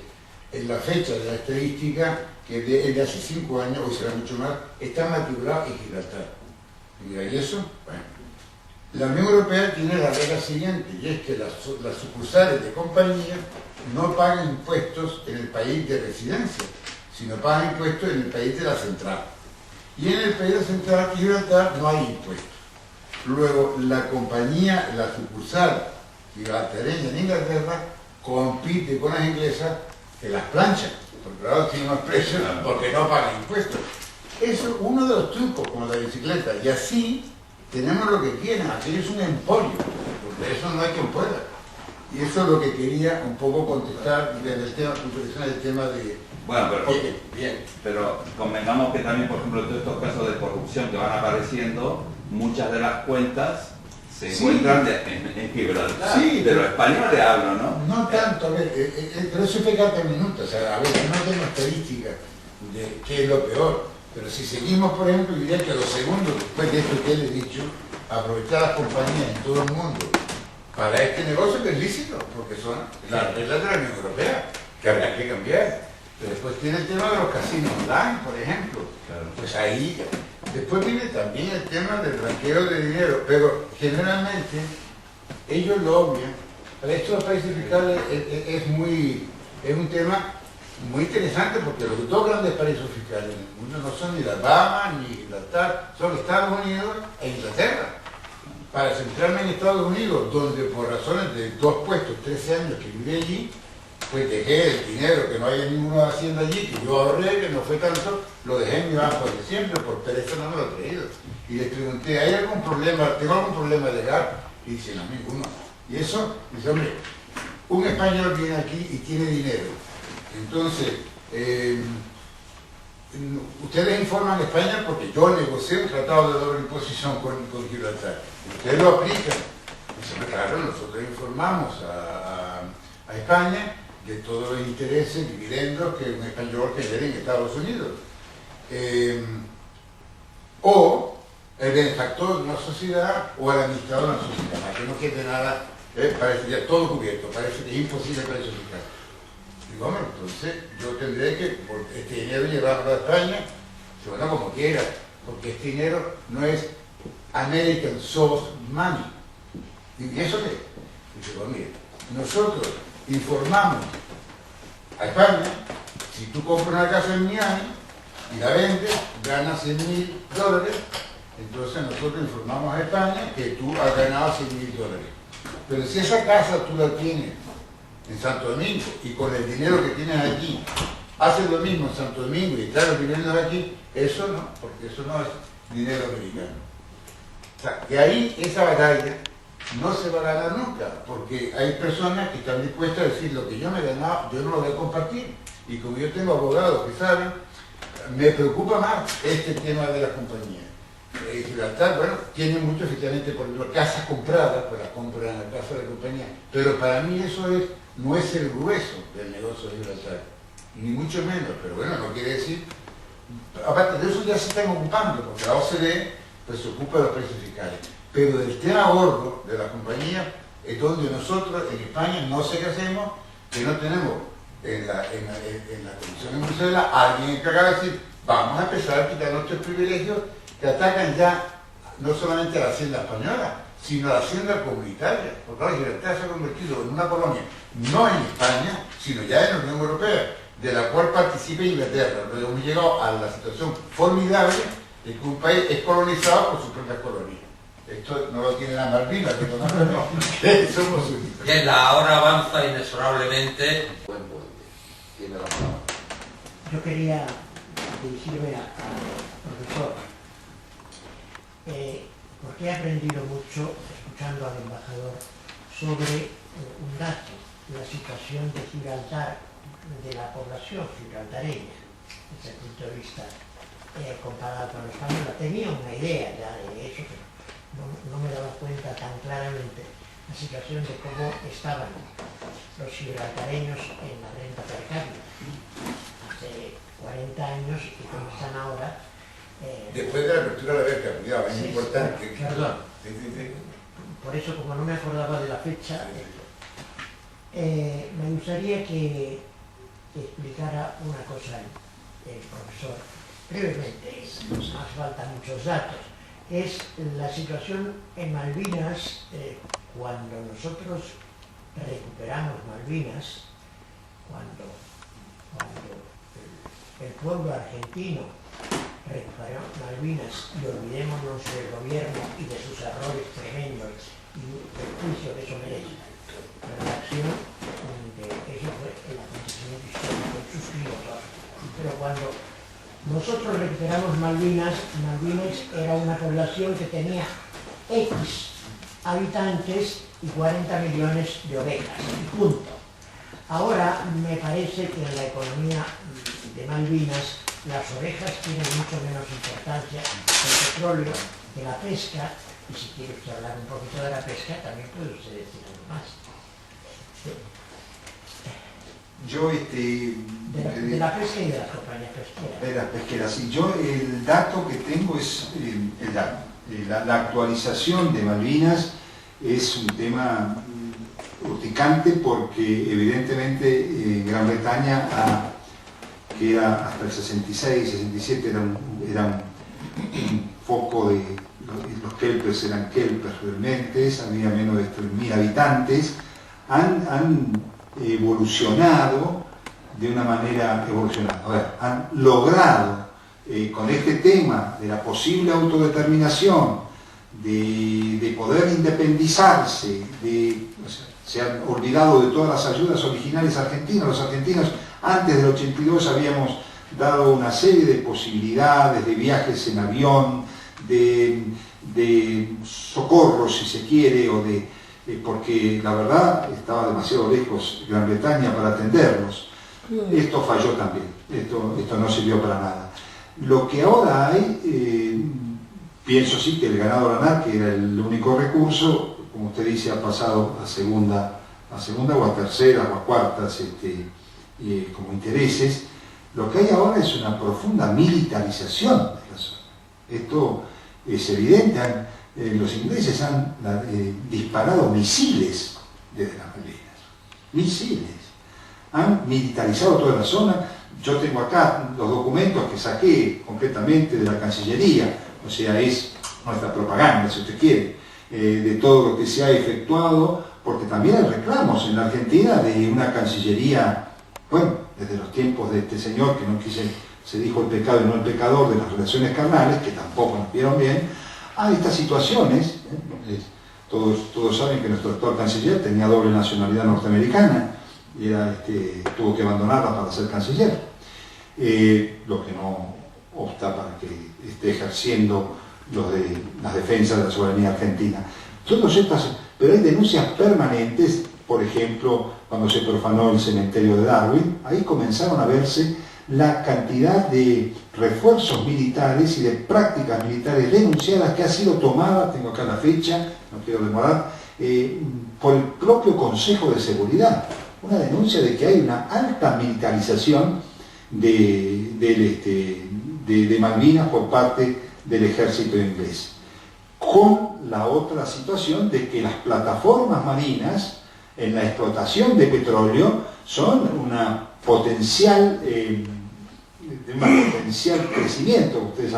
en la fecha de la estadística, que es de hace 5 años, o será mucho más, están matriculados en Gibraltar. ¿Y eso? Bueno. La Unión Europea tiene la regla siguiente, y es que las sucursales de compañía no pagan impuestos en el país de residencia, sino pagan impuestos en el país de la central. Y en el país de la central, Gibraltar, no hay impuestos. Luego, la compañía, la sucursal gibraltareña en Inglaterra, compite con las inglesas que las planchan, porque claro, tienen más precios porque no pagan impuestos. Eso es uno de los trucos con la bicicleta, y así tenemos lo que quieren, aquí es un emporio, porque eso no hay quien pueda. Y eso es lo que quería un poco contestar desde el tema de... Bueno, pero, okay, bien, pero convengamos que también, por ejemplo, todos estos casos de corrupción que van apareciendo, muchas de las cuentas se encuentran en Gibraltar. Sí, de los españoles te hablo, ¿no? No tanto, a ver, pero eso fue cada minuto, o sea, a ver, no tengo estadísticas de qué es lo peor, pero si seguimos, por ejemplo, diría que los segundos después de esto que les he dicho, aprovechar las compañías en todo el mundo para este negocio que es lícito, porque son las reglas de la Unión Europea, que habrá que cambiar. Pero después tiene el tema de los casinos online, por ejemplo. Claro. Pues ahí, después viene también el tema del blanqueo de dinero, pero generalmente ellos lo obvian. Esto de los países fiscales es un tema muy interesante, porque los dos grandes paraísos fiscales en el mundo no son ni las Bahamas ni Gibraltar, son Estados Unidos e Inglaterra. Para centrarme en Estados Unidos, donde por razones de 2 puestos, 13 años que viví allí, pues dejé el dinero, que no haya ninguna hacienda allí, que yo ahorré, que no fue tanto, lo dejé en mi banco de siempre, por pereza no me lo he traído. Y les pregunté, ¿hay algún problema, tengo algún problema legal? Y dicen, no, ninguno. Y eso, dice, hombre, un español viene aquí y tiene dinero. Entonces, ustedes informan a España porque yo negocié un tratado de doble imposición con Gibraltar. Ustedes lo aplican. Dicen, claro, nosotros informamos a España de todos los intereses, dividendos que un español genera en Estados Unidos. O el benefactor de una sociedad o el administrador de una sociedad, para que no quede nada, parece ya todo cubierto, parece que es imposible para eso fiscal. Digo, hombre, entonces yo tendré que, por este dinero, llevarlo a España, bueno, como quiera, porque este dinero no es American Source Money. ¿Y eso qué? Digo, mire, nosotros informamos a España, si tú compras una casa en Miami y la vendes, ganas $100.000, entonces nosotros informamos a España que tú has ganado $100.000. Pero si esa casa tú la tienes en Santo Domingo y con el dinero que tienes aquí haces lo mismo en Santo Domingo y traes los dividendos aquí, eso no, porque eso no es dinero americano. O sea, que ahí esa batalla no se va a ganar nunca, porque hay personas que están dispuestas a decir lo que yo me he ganado, yo no lo voy a compartir. Y como yo tengo abogados que saben, me preocupa más este tema de las compañías. Gibraltar, bueno, tiene mucho, efectivamente, por ejemplo, casas compradas, pues las compran en la casa de la compañía, pero para mí eso no es el grueso del negocio de Gibraltar, ni mucho menos, pero bueno, no quiere decir, aparte de eso ya se están ocupando, porque la OCDE pues se ocupa de los precios fiscales. Pero del tema gordo de la compañía es donde nosotros en España no sé qué hacemos, que no tenemos en la Comisión de Bruselas alguien encargado de decir, vamos a empezar a quitar nuestros privilegios que atacan ya no solamente a la hacienda española, sino a la hacienda comunitaria. Porque ahora Gibraltar se ha convertido en una colonia, no en España, sino ya en la Unión Europea, de la cual participa Inglaterra. Pero hemos llegado a la situación formidable de que un país es colonizado por sus propias colonias. Esto no lo tiene la Malvinas, pero no, que somos únicos. Bien, la hora avanza inexorablemente. Buen puente. Tiene la palabra. Yo quería dirigirme al profesor, porque he aprendido mucho, escuchando al embajador, sobre un dato, la situación de Gibraltar, de la población gibraltareña, desde el punto de vista comparado con la española. Tenía una idea ya de eso, pero no me daba cuenta tan claramente la situación de cómo estaban los gibraltareños en la renta per cápita hace 40 años y cómo están ahora. Después de la apertura de la beca, cuidado, es Sí, importante. perdón. Sí. Por eso, como no me acordaba de la fecha, me gustaría que explicara una cosa el profesor, brevemente, no hace falta muchos datos. Es la situación en Malvinas, cuando nosotros recuperamos Malvinas, cuando el pueblo argentino recuperó Malvinas, y olvidémonos del gobierno y de sus errores tremendos y del juicio que eso merece. La reacción de eso fue el acontecimiento histórico, suscribo todo. Pero cuando nosotros recuperamos Malvinas, Malvinas era una población que tenía X habitantes y 40 millones de ovejas, y punto. Ahora me parece que en la economía de Malvinas las ovejas tienen mucho menos importancia que el petróleo, que la pesca, y si quiere usted hablar un poquito de la pesca, también puede usted decir algo más. Yo, de la pesca y de las compañías pesqueras. de las pesqueras. Y yo el dato que tengo es el dato. La actualización de Malvinas es un tema urticante porque evidentemente Gran Bretaña, que era hasta el 66, 67, era un foco de... Los kelpers eran kelpers realmente, había menos de 3.000 habitantes, han evolucionado de una manera han logrado con este tema de la posible autodeterminación, de poder independizarse, se han olvidado de todas las ayudas originales argentinas. Los argentinos antes del 82 habíamos dado una serie de posibilidades de viajes en avión, de socorro si se quiere, porque la verdad estaba demasiado lejos Gran Bretaña para atenderlos. Esto falló también, esto no sirvió para nada. Lo que ahora hay, pienso sí que el ganado lanar, que era el único recurso, como usted dice, ha pasado a segunda o a tercera o a cuartas como intereses. Lo que hay ahora es una profunda militarización de la zona. Esto es evidente. Los ingleses han disparado misiles desde las Malvinas. Misiles. Han militarizado toda la zona. Yo tengo acá los documentos que saqué concretamente de la Cancillería, o sea, es nuestra propaganda, si usted quiere, de todo lo que se ha efectuado, porque también hay reclamos en la Argentina de una Cancillería, bueno, desde los tiempos de este señor que no se dijo el pecado y no el pecador de las relaciones carnales, que tampoco nos vieron bien. Hay estas situaciones, todos saben que nuestro actual canciller tenía doble nacionalidad norteamericana, y tuvo que abandonarla para ser canciller, lo que no obsta para que esté ejerciendo las defensas de la soberanía argentina. Pero hay denuncias permanentes, por ejemplo, cuando se profanó el cementerio de Darwin, ahí comenzaron a verse la cantidad de refuerzos militares y de prácticas militares denunciadas que ha sido tomada, tengo acá la fecha, no quiero demorar, por el propio Consejo de Seguridad. Una denuncia de que hay una alta militarización de Malvinas por parte del ejército inglés. Con la otra situación de que las plataformas marinas en la explotación de petróleo son una potencial crecimiento. Ustedes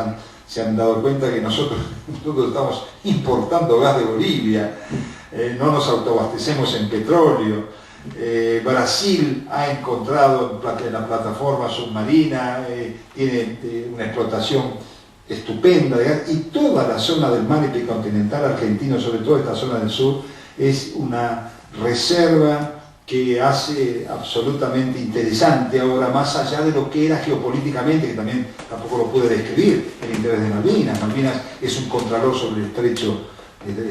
se han dado cuenta que nosotros estamos importando gas de Bolivia, no nos autoabastecemos en petróleo. Brasil ha encontrado en la plataforma submarina, tiene una explotación estupenda, y toda la zona del mar epicontinental argentino, sobre todo esta zona del sur, es una reserva que hace absolutamente interesante ahora, más allá de lo que era geopolíticamente, que también tampoco lo pude describir, el interés de Malvinas. Malvinas es un contralor sobre el estrecho,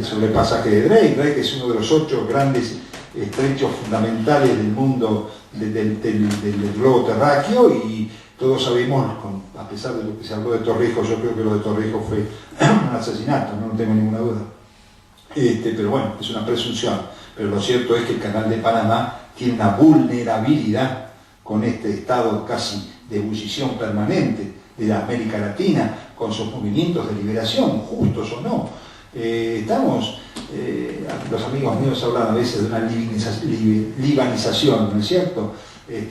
sobre el pasaje de Drake. Drake es uno de los 8 grandes estrechos fundamentales del mundo, del globo terráqueo, y todos sabemos, a pesar de lo que se habló de Torrijos, yo creo que lo de Torrijos fue un asesinato, no tengo ninguna duda. Pero bueno, es una presunción. Pero lo cierto es que el Canal de Panamá tiene una vulnerabilidad con este estado casi de ebullición permanente de la América Latina, con sus movimientos de liberación, justos o no. Los amigos míos hablan a veces de una libanización, ¿no es cierto?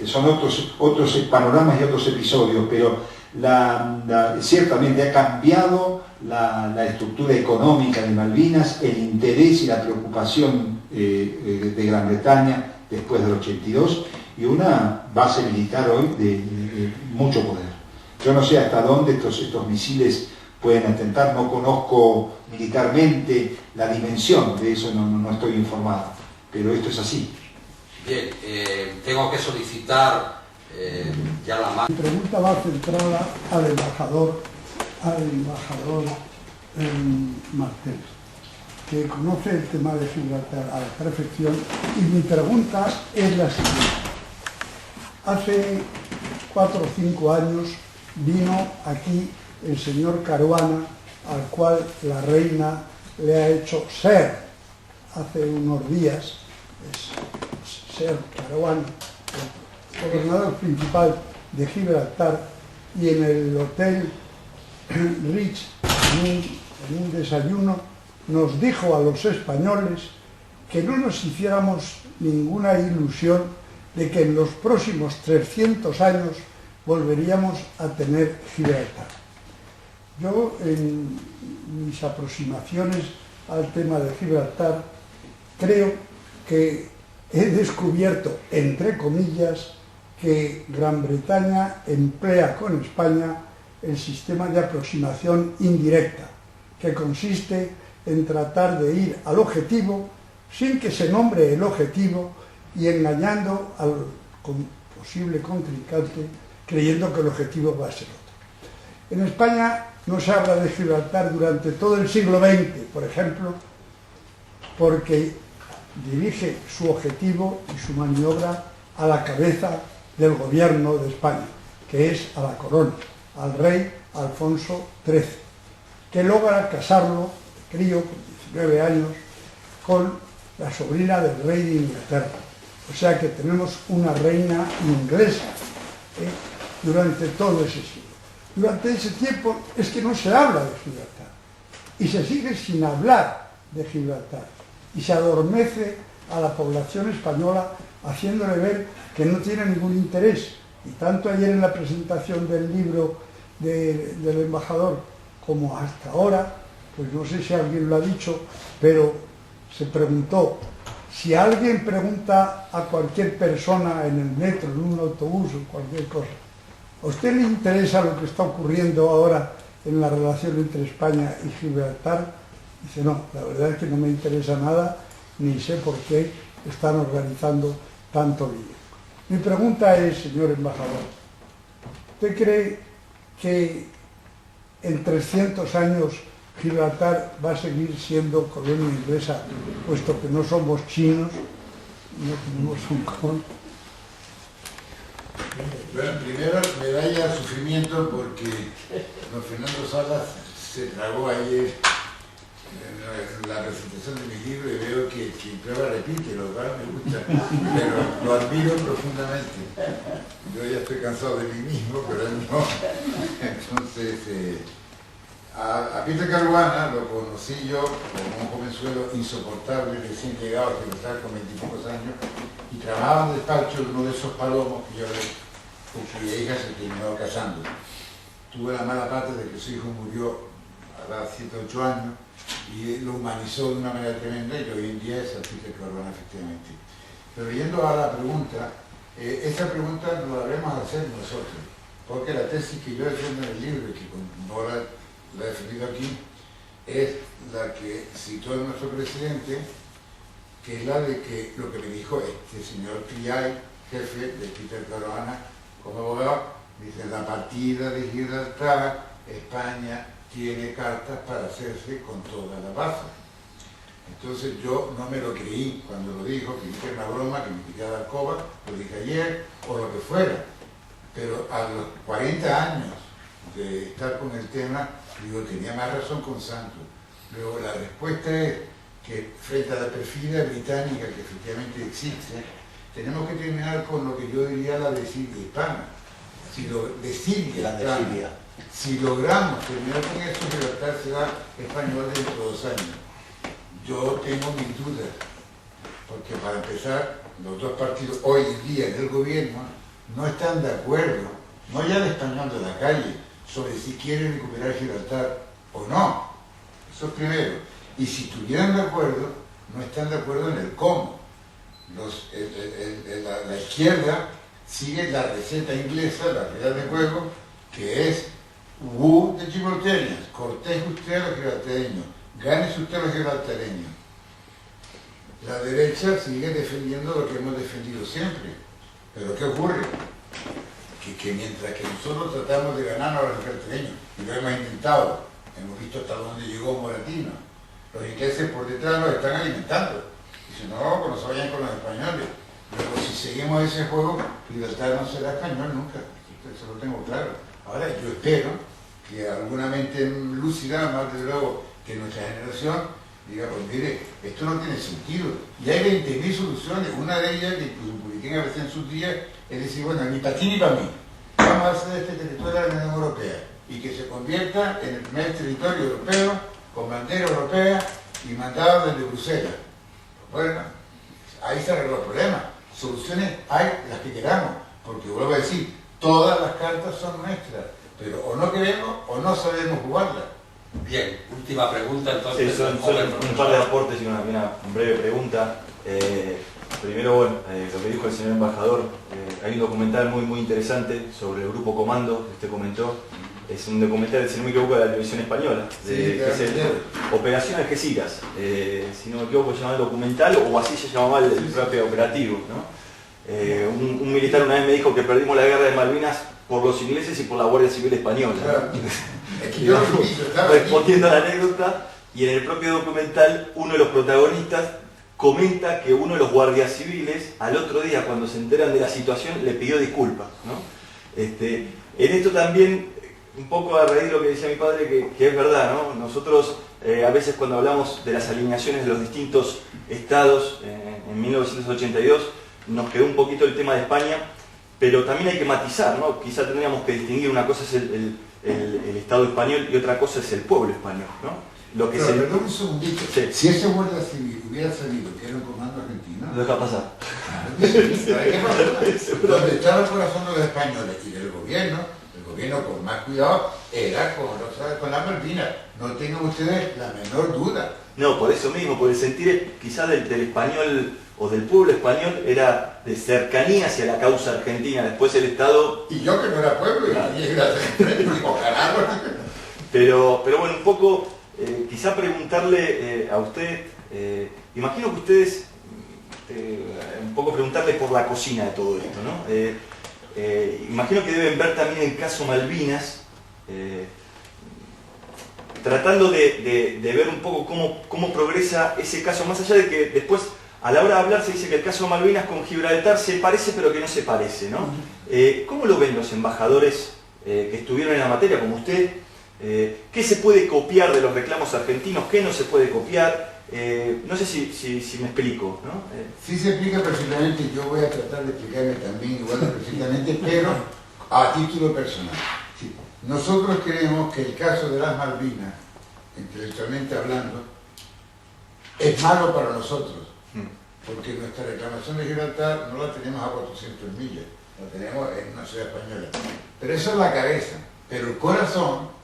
Son otros panoramas y otros episodios, pero ciertamente ha cambiado la estructura económica de Malvinas, el interés y la preocupación de Gran Bretaña después del 82, y una base militar hoy de mucho poder. Yo no sé hasta dónde estos misiles pueden atentar, no conozco militarmente la dimensión de eso, no estoy informado, pero esto es así. Bien, tengo que solicitar ya la mano. Mi pregunta va centrada al embajador Martel, que conoce el tema de Gibraltar a la perfección, y mi pregunta es la siguiente. Hace 4 o 5 años vino aquí el señor Caruana, al cual la reina le ha hecho ser, hace unos días, ser Caruana, el gobernador principal de Gibraltar, y en el Hotel Rich, en un desayuno, nos dijo a los españoles que no nos hiciéramos ninguna ilusión de que en los próximos 300 años volveríamos a tener Gibraltar. Yo, en mis aproximaciones al tema de Gibraltar, creo que he descubierto, entre comillas, que Gran Bretaña emplea con España el sistema de aproximación indirecta, que consiste en tratar de ir al objetivo sin que se nombre el objetivo y engañando al posible contrincante creyendo que el objetivo va a ser otro. En España no se habla de Gibraltar durante todo el siglo XX, por ejemplo, porque dirige su objetivo y su maniobra a la cabeza del gobierno de España, que es a la corona, al rey Alfonso XIII, que logra casarlo, crío, con 19 años, con la sobrina del rey de Inglaterra. O sea que tenemos una reina inglesa durante todo ese siglo. Durante ese tiempo es que no se habla de Gibraltar, y se sigue sin hablar de Gibraltar, y se adormece a la población española haciéndole ver que no tiene ningún interés. Y tanto ayer en la presentación del libro del embajador como hasta ahora, pues no sé si alguien lo ha dicho, pero se preguntó, si alguien pregunta a cualquier persona en el metro, en un autobús o cualquier cosa, ¿a usted le interesa lo que está ocurriendo ahora en la relación entre España y Gibraltar? Dice, no, la verdad es que no me interesa nada, ni sé por qué están organizando tanto lío. Mi pregunta es, señor embajador, ¿usted cree que en 300 años Gibraltar va a seguir siendo colonia inglesa, puesto que no somos chinos, no tenemos Hong Kong? Bueno, primero medalla al sufrimiento porque don Fernando Salas se tragó ayer la presentación de mi libro y veo que prueba repite, lo cual me gusta, pero lo admiro profundamente. Yo ya estoy cansado de mí mismo, pero él no. Entonces, a Peter Caruana lo conocí yo como un jovenzuelo insoportable, recién llegado a Gibraltar con 20 y pocos años, y trabajaba en el despacho de uno de esos palomos que yo con cuya hija se terminó casando. Tuve la mala parte de que su hijo murió a la edad de 7 o 8 años, y lo humanizó de una manera tremenda, y hoy en día es el Peter Caruana, efectivamente. Pero yendo a la pregunta, esta pregunta no la debemos hacer nosotros, porque la tesis que yo defiendo en el libro y que con Nora la he defendido aquí, es la que citó nuestro presidente, que es la de que lo que le dijo este señor Triay, jefe de Peter Caruana, como abogado, dice: la partida de Gibraltar, España tiene cartas para hacerse con toda la base. Entonces yo no me lo creí cuando lo dijo, que dije una broma, que me quería dar coba, lo dije ayer, o lo que fuera. Pero a los 40 años de estar con el tema, digo, tenía más razón con Santos. Luego la respuesta es que frente a la perfidia británica que efectivamente existe, tenemos que terminar con lo que yo diría la desidia hispana. Si logramos terminar con eso, Gibraltar será español dentro de 2 años. Yo tengo mis dudas, porque para empezar, los dos partidos hoy en día del gobierno no están de acuerdo, no ya el español de la calle, sobre si quieren recuperar Gibraltar o no. Eso es primero. Y si estuvieran de acuerdo, no están de acuerdo en el cómo. La izquierda sigue la receta inglesa, la regla de juego, que es woo the Gibraltarians, corteje usted a los gibraltareños, gánese usted a los gibraltareños. La derecha sigue defendiendo lo que hemos defendido siempre. Pero ¿qué ocurre? Que mientras que nosotros tratamos de ganarnos a los gibraltareños, y lo hemos intentado, hemos visto hasta dónde llegó Moratino, los ingleses por detrás nos están alimentando. Dicen: no, pues no se vayan con los españoles. Pero si seguimos ese juego, Gibraltar no será español nunca. Eso lo tengo claro. Ahora, yo espero que alguna mente lúcida, más de luego que nuestra generación, diga: pues mire, esto no tiene sentido. Y hay 20.000 soluciones. Una de ellas, que incluso publiqué a veces en sus días, es decir: bueno, ni para ti ni para mí. Vamos a hacer este territorio de la Unión Europea y que se convierta en el primer territorio europeo con bandera europea y mandado desde Bruselas. Pues bueno, ahí se arregló el problema. Soluciones hay las que queramos, porque vuelvo a decir, todas las cartas son nuestras, pero o no queremos o no sabemos jugarlas. Bien, última pregunta entonces. Sí, son un par de aportes y una breve pregunta. Primero, bueno, lo que dijo el señor embajador, hay un documental muy interesante sobre el Grupo Comando, que usted comentó. Es un documental, si no me equivoco, de la televisión española, que es Operación Algeciras. Si no me equivoco, se llama el documental, o así se llamaba el propio operativo, ¿no? Un militar una vez me dijo que perdimos la guerra de Malvinas por los ingleses y por la Guardia Civil española. Claro. Respondiendo a la anécdota, y en el propio documental, uno de los protagonistas comenta que uno de los guardias civiles, al otro día, cuando se enteran de la situación, le pidió disculpas, ¿no? En esto también, un poco a raíz de lo que decía mi padre, que es verdad, ¿no? Nosotros a veces cuando hablamos de las alineaciones de los distintos estados en 1982, nos quedó un poquito el tema de España, pero también hay que matizar, ¿no? Quizá tendríamos que distinguir, una cosa es el Estado español y otra cosa es el pueblo español, ¿no? Lo que pero perdón un segundito, sí. Si ese guardia civil hubiera sabido que era un comando argentino, Lo deja pasar. Donde estaba el corazón de los españoles y del gobierno, el gobierno con más cuidado era con la Malvinas. No tengan ustedes la menor duda. No, por eso mismo, por el sentir quizás del español o del pueblo español era de cercanía hacia la causa argentina. Después el Estado... Y yo que no era pueblo, claro. y era ojalá. Pero bueno, un poco, quizá preguntarle a usted, imagino que ustedes, un poco preguntarle por la cocina de todo esto, ¿no? Imagino que deben ver también el caso Malvinas, tratando de ver un poco cómo progresa ese caso, más allá de que después, a la hora de hablar, se dice que el caso Malvinas con Gibraltar se parece pero que no se parece, ¿no? ¿Cómo lo ven los embajadores que estuvieron en la materia, como usted? ¿Qué se puede copiar de los reclamos argentinos? ¿Qué no se puede copiar? No sé si me explico, ¿no? Sí se explica perfectamente, yo voy a tratar de explicarme también igual de perfectamente, pero a título personal. Sí. Nosotros creemos que el caso de las Malvinas, intelectualmente hablando, es malo para nosotros, porque nuestra reclamación de Gibraltar no la tenemos a 400 millas, la tenemos en una ciudad española. Pero eso es la cabeza, pero el corazón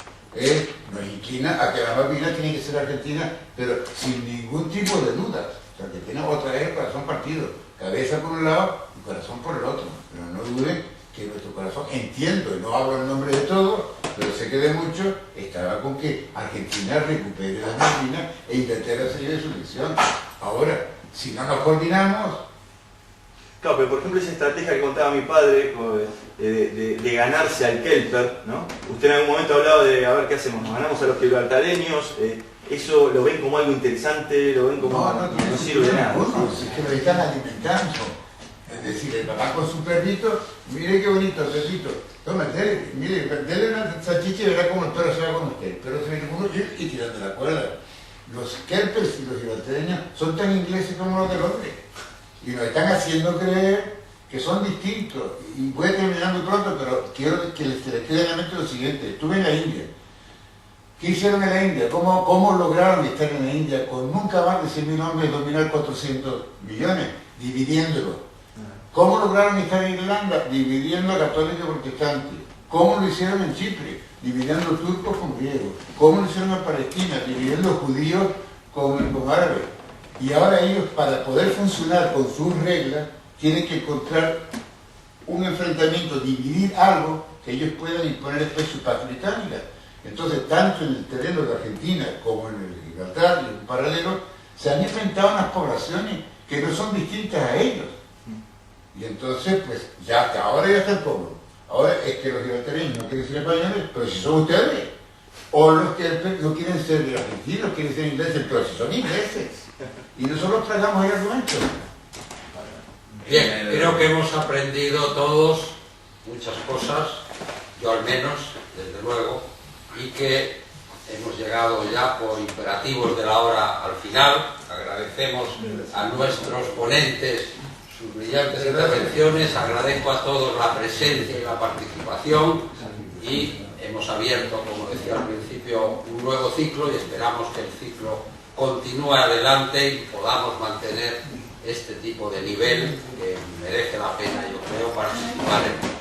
nos inclina a que las Malvinas tienen que ser argentinas, pero sin ningún tipo de dudas. O sea, que tienen otra vez el corazón partido, cabeza por un lado y corazón por el otro. Pero no duden que nuestro corazón, entiendo, y no hablo en nombre de todos, pero sé que de muchos, estaba con que Argentina recupere las Malvinas e Inglaterra se lleve su lección. Ahora, si no nos coordinamos... Claro, pero por ejemplo esa estrategia que contaba mi padre de ganarse al Kelper, ¿no? Usted en algún momento ha hablado de, a ver qué hacemos, nos ganamos a los gibraltareños, eso lo ven como algo interesante, lo ven como no sirve de nada. Es que lo están alimentando. Es decir, el papá con su perrito, mire qué bonito perrito, toma, dele una salchicha y verá cómo el perro se va con usted. El perro se viene con uno y tirando la cuerda. Los kelpers y los gibraltareños son tan ingleses como los del hombre. Y nos están haciendo creer que son distintos. Y voy a terminar muy pronto, pero quiero que les quede en la mente lo siguiente. Estuve en la India. ¿Qué hicieron en la India? ¿Cómo lograron estar en la India con nunca más de 100.000 hombres y dominar 400 millones? Dividiéndolo. ¿Cómo lograron estar en Irlanda? Dividiendo a católicos y protestantes. ¿Cómo lo hicieron en Chipre? Dividiendo turcos con griegos. ¿Cómo lo hicieron en Palestina? Dividiendo judíos con árabes. Y ahora ellos, para poder funcionar con sus reglas, tienen que encontrar un enfrentamiento, dividir algo que ellos puedan imponer después su paz británica. Entonces, tanto en el terreno de Argentina como en el Gibraltar y en paralelo, se han inventado unas poblaciones que no son distintas a ellos. Y entonces, pues, ya hasta ahora ya están cómodos. Ahora es que los gibraltareños no quieren ser españoles, pero si son ustedes. O los que no quieren ser argentinos, quieren ser ingleses, pero si son ingleses. Y nosotros tragamos el argumento. Bien, creo que hemos aprendido todos muchas cosas, yo al menos, desde luego, y que hemos llegado ya por imperativos de la hora al final. Agradecemos a nuestros ponentes sus brillantes intervenciones, agradezco a todos la presencia y la participación y hemos abierto, como decía al principio, un nuevo ciclo y esperamos que el ciclo continúe adelante y podamos mantener este tipo de nivel que merece la pena, yo creo, participar en